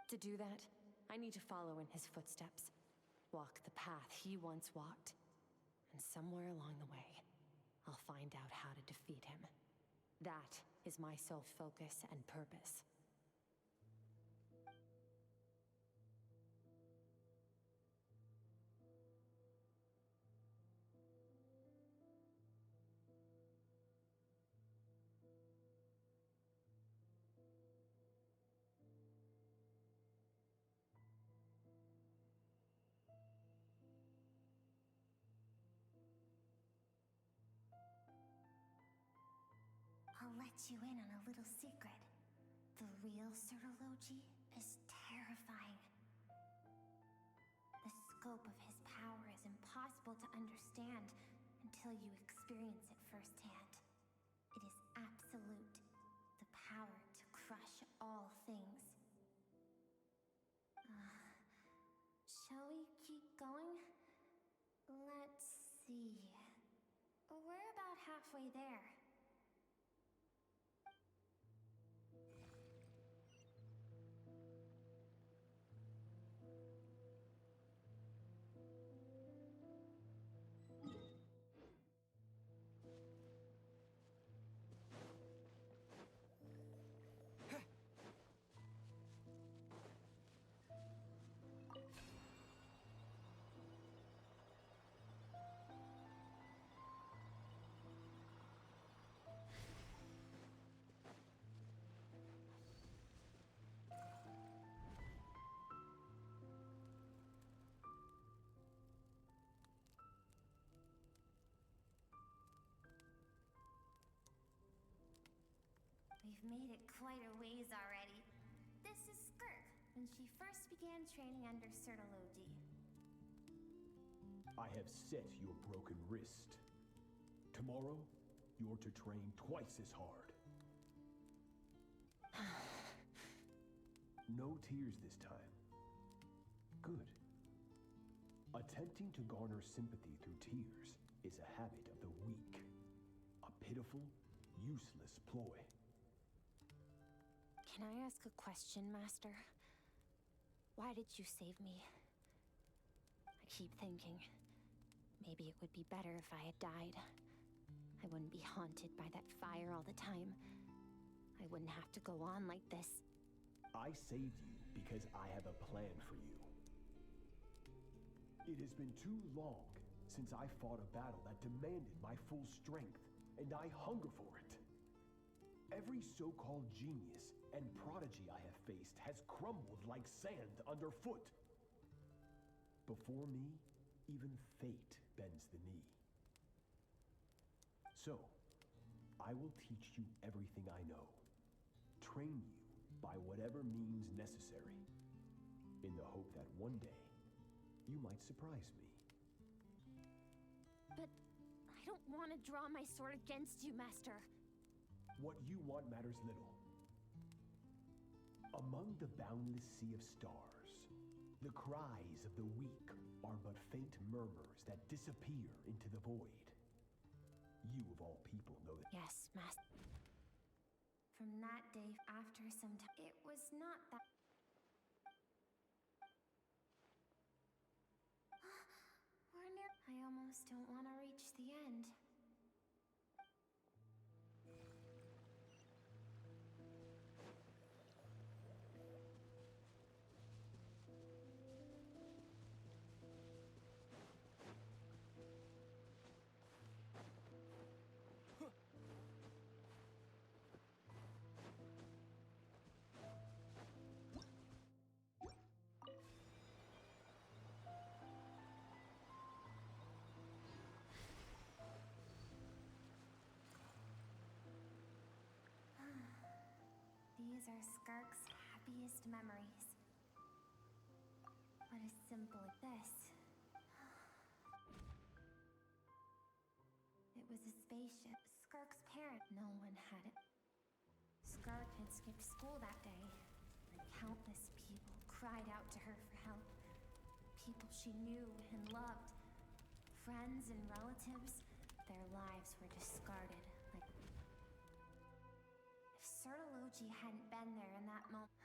To do that, I need to follow in his footsteps, walk the path he once walked, and somewhere along the way, I'll find out how to defeat him. That is my sole focus and purpose. I'll let you in on a little secret. The real Sertologi is terrifying. The scope of his power is impossible to understand until you experience it firsthand. It is absolute, the power to crush halfway there. We've made it quite a ways already. This is Skirk, when she first began training under Sertology. I have set your broken wrist. Tomorrow, you're to train twice as hard. No tears this time. Good. Attempting to garner sympathy through tears is a habit of the weak. A pitiful, useless ploy. Can I ask a question, Master? Why did you save me? I keep thinking, maybe it would be better if I had died. I wouldn't be haunted by that fire all the time. I wouldn't have to go on like this. I saved you because I have a plan for you. It has been too long since I fought a battle that demanded my full strength, and I hunger for it. Every so-called genius and prodigy I have faced has crumbled like sand underfoot. Before me, even fate bends the knee. So, I will teach you everything I know. Train you by whatever means necessary, in the hope that one day, you might surprise me. But I don't want to draw my sword against you, Master. What you want matters little. Among the boundless sea of stars, the cries of the weak are but faint murmurs that disappear into the void. You of all people know that. Yes, Master. From that day, after some time, it was not that... We're near... I almost don't want to reach the end. These are Skirk's happiest memories. What is simple as this? It was a spaceship. Skirk's parent. No one had it. Skirk had skipped school that day, and countless people cried out to her for help. People she knew and loved. Friends and relatives, their lives were discarded like... If Sertology hadn't been there in that moment...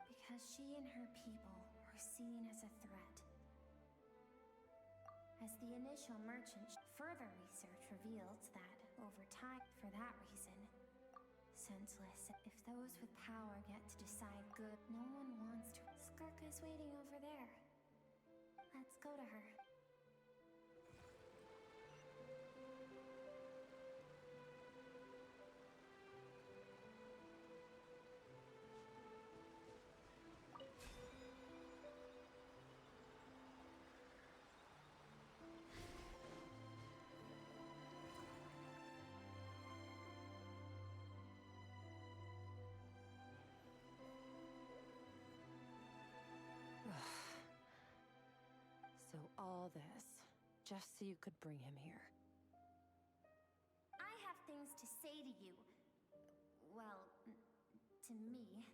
Because she and her people were seen as a threat. As the initial merchant, further research revealed that, over time, for that reason, senseless. If those with power get to decide good, no one wants to. Skirk is waiting over there. Let's go to her. So all this, just so you could bring him here. I have things to say to you. Well, to me.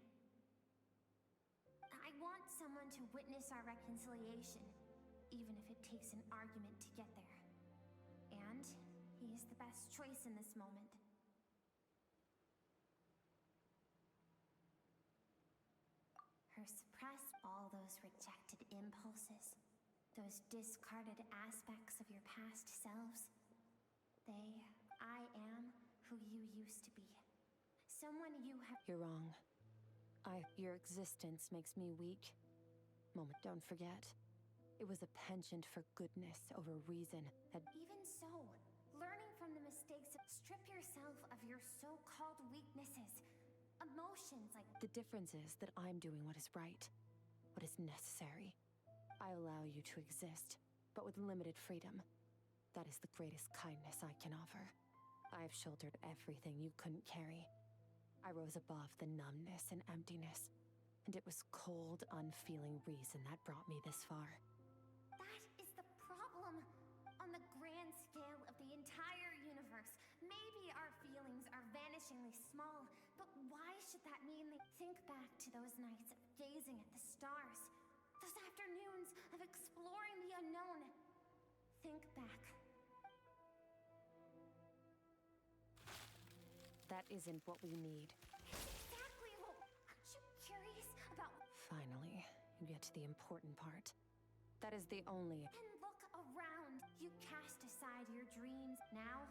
I want someone to witness our reconciliation, even if it takes an argument to get there. And he's the best choice in this moment. Her suppressed all those rejected impulses, those discarded aspects of your past selves. I am who you used to be. Someone you have. You're wrong. Your existence makes me weak. Moment, don't forget. It was a penchant for goodness over reason that. Even so, learning from the mistakes, strip yourself of your so-called weaknesses. Emotions like. The difference is that I'm doing what is right, what is necessary. I allow you to exist, but with limited freedom. That is the greatest kindness I can offer. I have shouldered everything you couldn't carry. I rose above the numbness and emptiness, and it was cold, unfeeling reason that brought me this far. That is the problem. On the grand scale of the entire universe, maybe our feelings are vanishingly small, but why should that mean they think back to those nights of gazing at the stars, those afternoons of exploring the unknown? Think back. That isn't what we need. Exactly. Well, aren't you curious about... Finally, you get to the important part. That is the only... And look around. You cast aside your dreams. Now,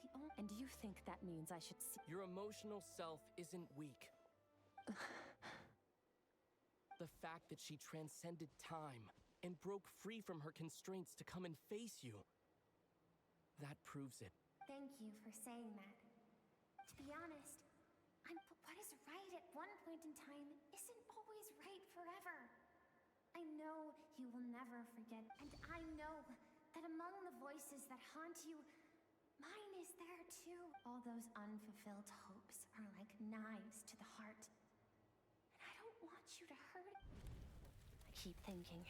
the only... And you think that means I should see... Your emotional self isn't weak. The fact that she transcended time and broke free from her constraints to come and face you. That proves it. Thank you for saying that. To be honest, what is right at one point in time isn't always right forever. I know you will never forget, and I know that among the voices that haunt you, mine is there too. All those unfulfilled hopes are like knives to the heart. And I don't want you to hurt. I keep thinking,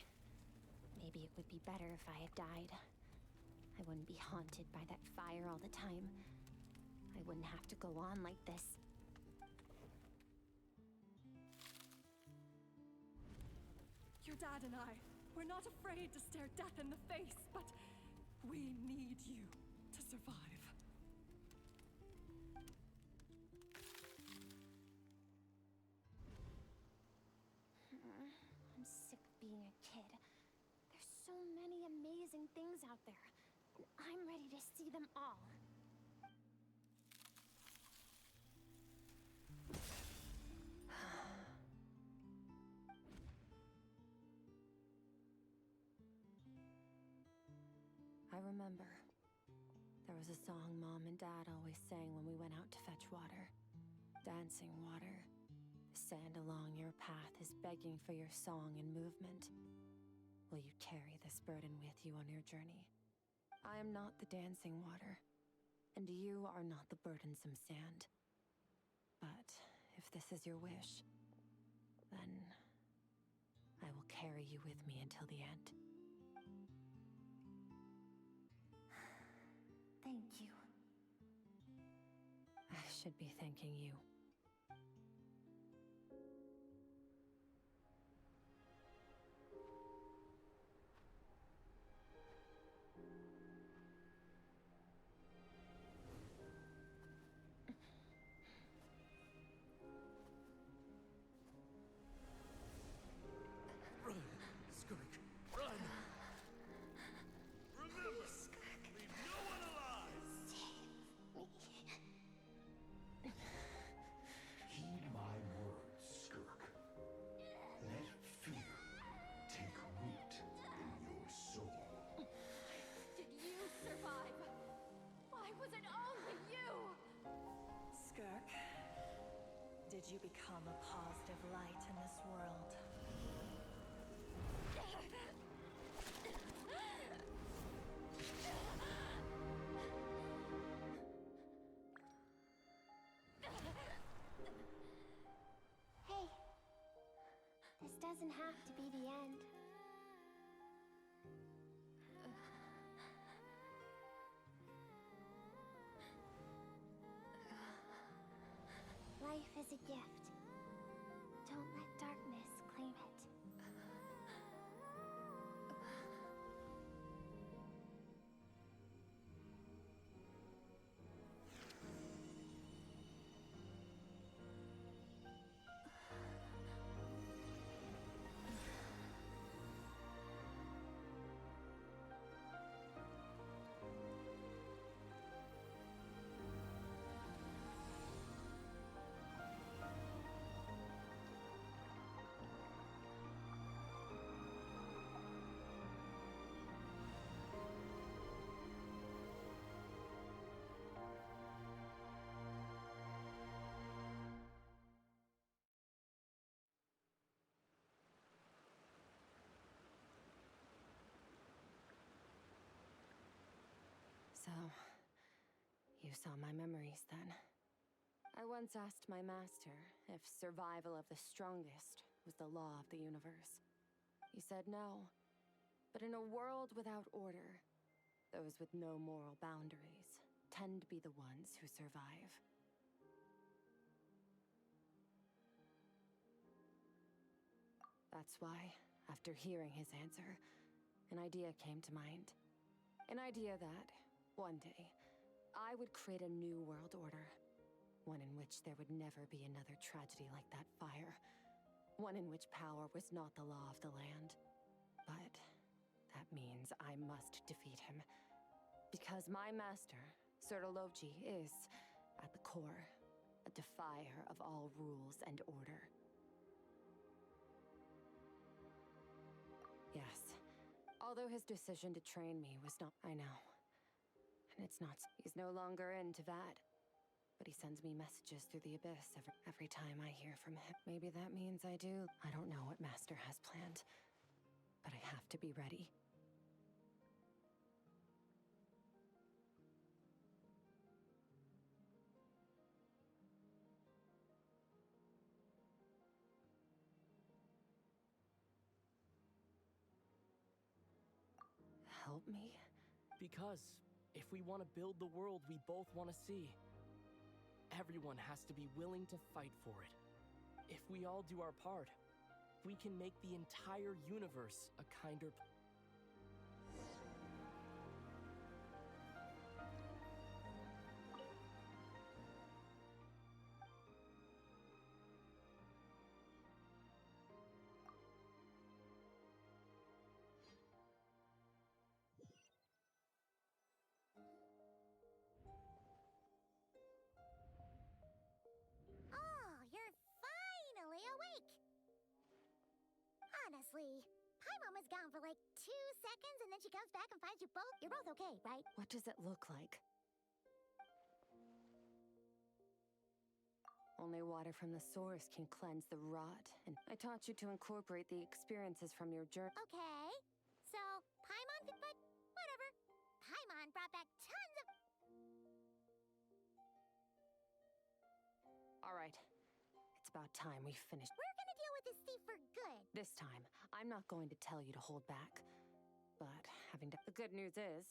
maybe it would be better if I had died. I wouldn't be haunted by that fire all the time. I wouldn't have to go on like this. Your dad and I, we're not afraid to stare death in the face, but we need you to survive. I'm sick of being a kid. There's so many amazing things out there, and I'm ready to see them all. I remember. There was a song Mom and Dad always sang when we went out to fetch water. Dancing water. The sand along your path is begging for your song and movement. Will you carry this burden with you on your journey? I am not the dancing water, and you are not the burdensome sand. But if this is your wish, then I will carry you with me until the end. Thank you. I should be thanking you. Run, Skirk, run! Remember, leave no one alive! Heed my words, Skirk. Let fear take root in your soul. Did you survive? Why was it only you? Skirk, did you become a positive light in this world? Hey, this doesn't have to be the end. Life is a gift. Don't let darkness claim it. So, you saw my memories then. I once asked my master if survival of the strongest was the law of the universe. He said no. But in a world without order, those with no moral boundaries tend to be the ones who survive. That's why, after hearing his answer, an idea came to mind. An idea that, one day, I would create a new world order. One in which there would never be another tragedy like that fire. One in which power was not the law of the land. But that means I must defeat him. Because my master, Sertologi, is, at the core, a defier of all rules and order. Yes. Although his decision to train me was not... I know. And it's not... He's no longer into that. But he sends me messages through the abyss every time I hear from him. Maybe that means I do. I don't know what Master has planned. But I have to be ready. Help me? Because if we want to build the world we both want to see, everyone has to be willing to fight for it. If we all do our part, we can make the entire universe a kinder place. Oh, you're finally awake! Honestly, Paimon was gone for like 2 seconds and then she comes back and finds you both. You're both okay, right? What does it look like? Only water from the source can cleanse the rot, and I taught you to incorporate the experiences from your journey. Okay. So, Paimon could, but whatever. Paimon brought back tons of... All right. It's about time we finished. We're gonna deal with this thief for good. This time, I'm not going to tell you to hold back. But having to... The good news is...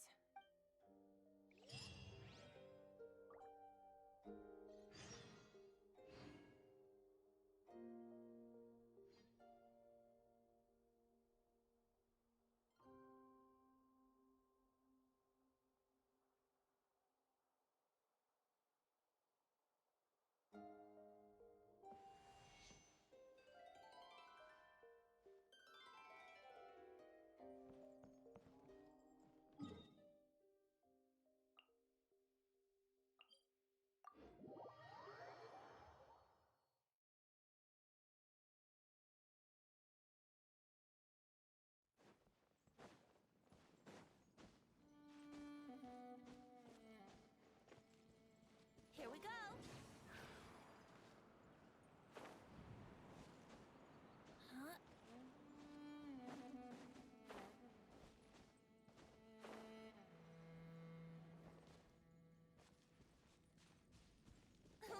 Here we go. Huh?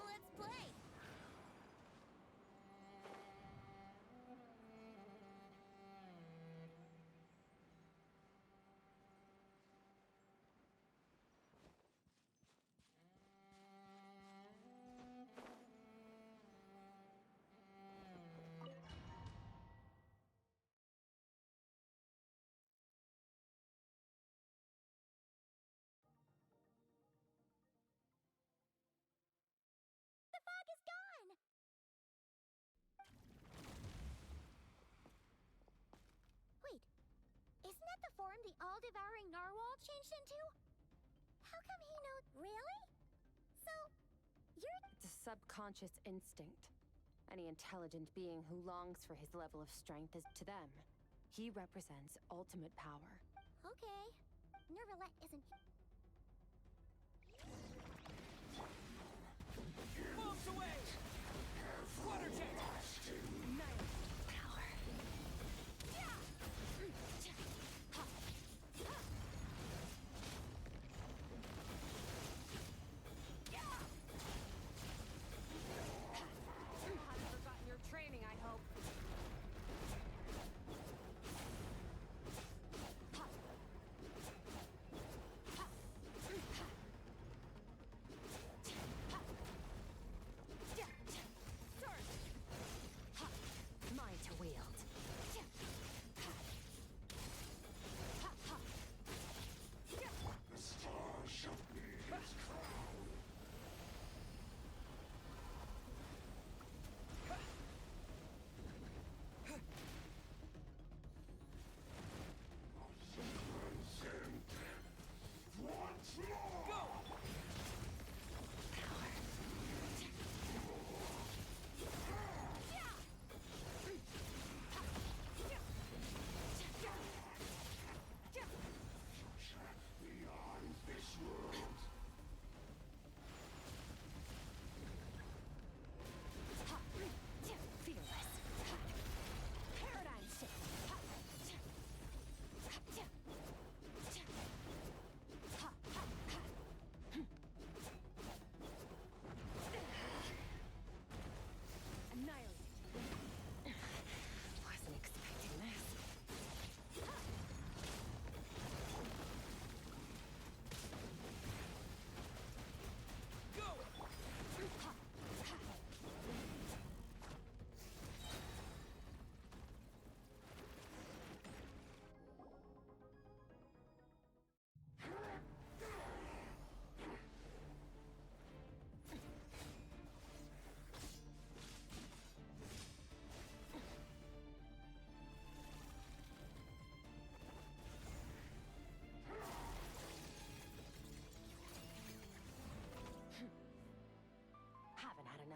Let's play. The fog is gone. Wait, isn't that the form the all-devouring narwhal changed into? How come he knows? Really? So, you're... It's a subconscious instinct. Any intelligent being who longs for his level of strength is to them. He represents ultimate power. Okay. Nervalette isn't... Bombs away! Water jet! Power.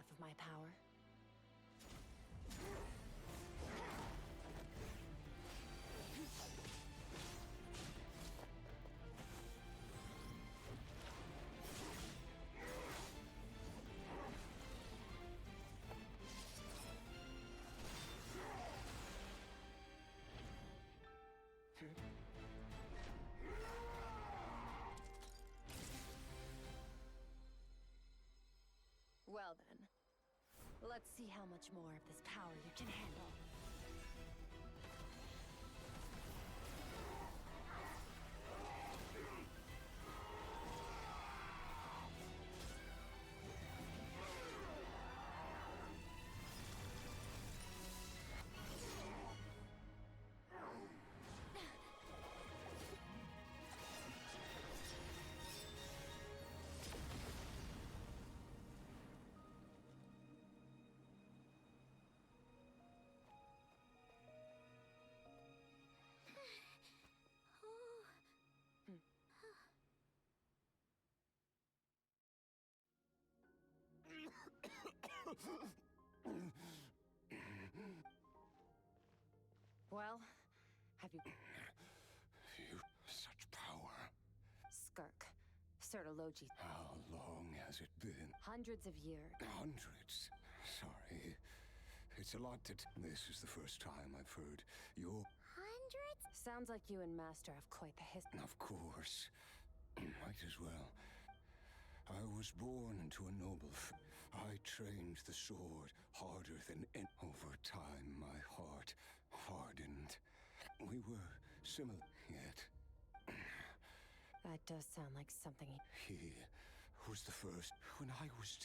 enough of my power. Well then, let's see how much more of this power you can handle. Well, have you... Such power. Skirk. Certology. How long has it been? Hundreds of years. Hundreds? Sorry. It's a lot to... This is the first time I've heard your... Hundreds? Sounds like you and Master have quite the history. Of course. Might as well. I was born into a noble... I trained the sword harder than any... Over time, my heart hardened. We were similar, yet... That does sound like something He was the first when I was...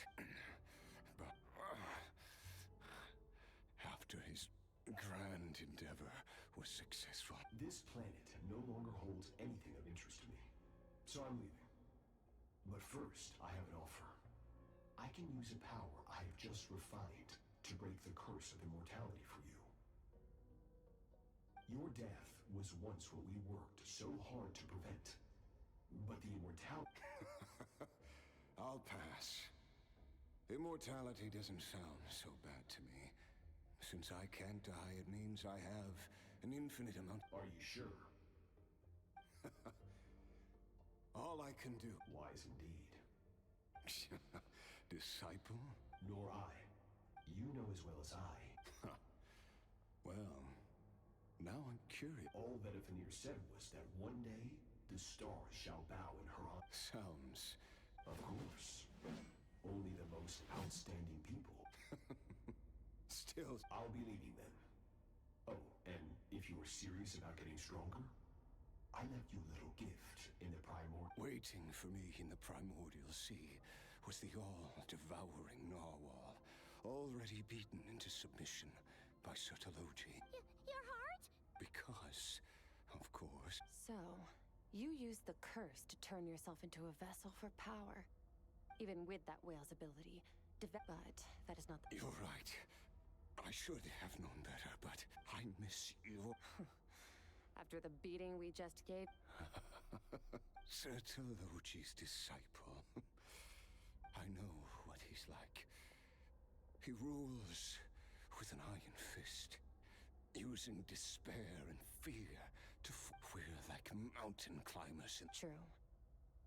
But... After his grand endeavor was successful... This planet no longer holds anything of interest to me, so I'm leaving. But first, I have an offer. I can use a power I have just refined to break the curse of immortality for you. Your death was once what we worked so hard to prevent. But the immortality... I'll pass. Immortality doesn't sound so bad to me. Since I can't die, it means I have an infinite amount... Are you sure? All I can do... Wise indeed. Disciple? Nor I. You know as well as I. Well, now I'm curious. All that Avenir said was that one day, the stars shall bow in her honor. Sounds... Of course. Only the most outstanding people. Still... I'll be leaving then. Oh, and if you were serious about getting stronger, I left you a little gift in the primordial... Waiting for me in the primordial sea was the all-devouring narwhal, already beaten into submission by Certology. Your heart? Because, of course... So, you used the curse to turn yourself into a vessel for power. Even with that whale's ability. But that is not the... You're right. I should have known better, but I miss you. After the beating we just gave... Certology's disciple. I know what he's like. He rules with an iron fist, using despair and fear to... We're like mountain climbers in... True.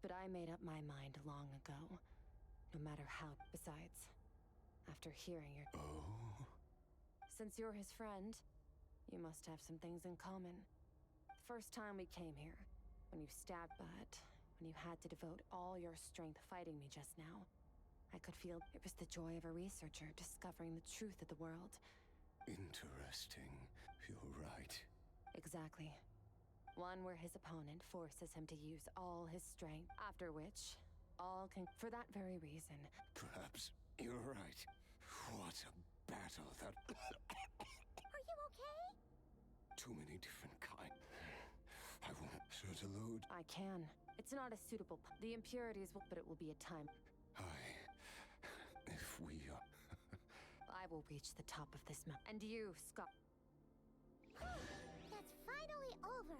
But I made up my mind long ago. No matter how... Besides, after hearing your... Oh? Since you're his friend, you must have some things in common. First time we came here, when you stabbed, but when you had to devote all your strength fighting me just now, I could feel it was the joy of a researcher discovering the truth of the world. Interesting. You're right. Exactly. One where his opponent forces him to use all his strength, after which, all can... For that very reason... Perhaps you're right. What a battle that... Are you okay? Too many different kinds. I won't... Certology... I can. It's not a suitable... The impurities will... But it will be a time... If we are... I will reach the top of this mountain. And you, Scott... That's finally over.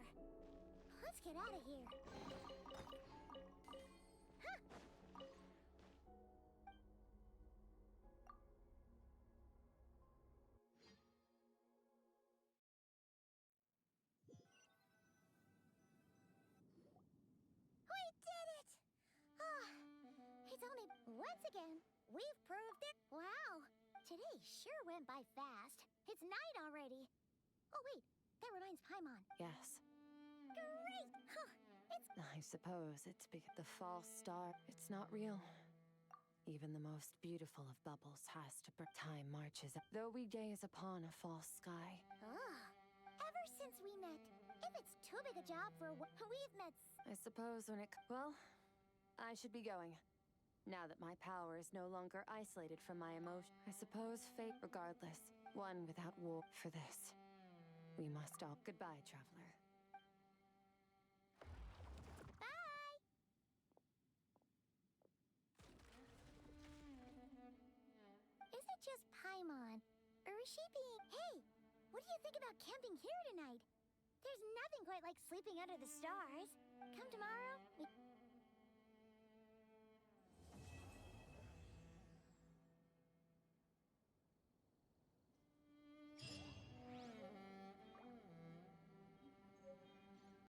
Let's get out of here. It's only once again. We've proved it. Wow. Today sure went by fast. It's night already. Oh, wait. That reminds Paimon. Yes. Great! Huh. It's... I suppose it's because the false star, it's not real. Even the most beautiful of bubbles has to time marches. Though we gaze upon a false sky. Ugh. Ever since we met, if it's too big a job for we've met... I suppose when it... Well, I should be going. Now that my power is no longer isolated from my emotion, I suppose fate, regardless, one without war for this. We must all... Goodbye, traveler. Bye! Is it just Paimon? Or is she being... Hey! What do you think about camping here tonight? There's nothing quite like sleeping under the stars. Come tomorrow,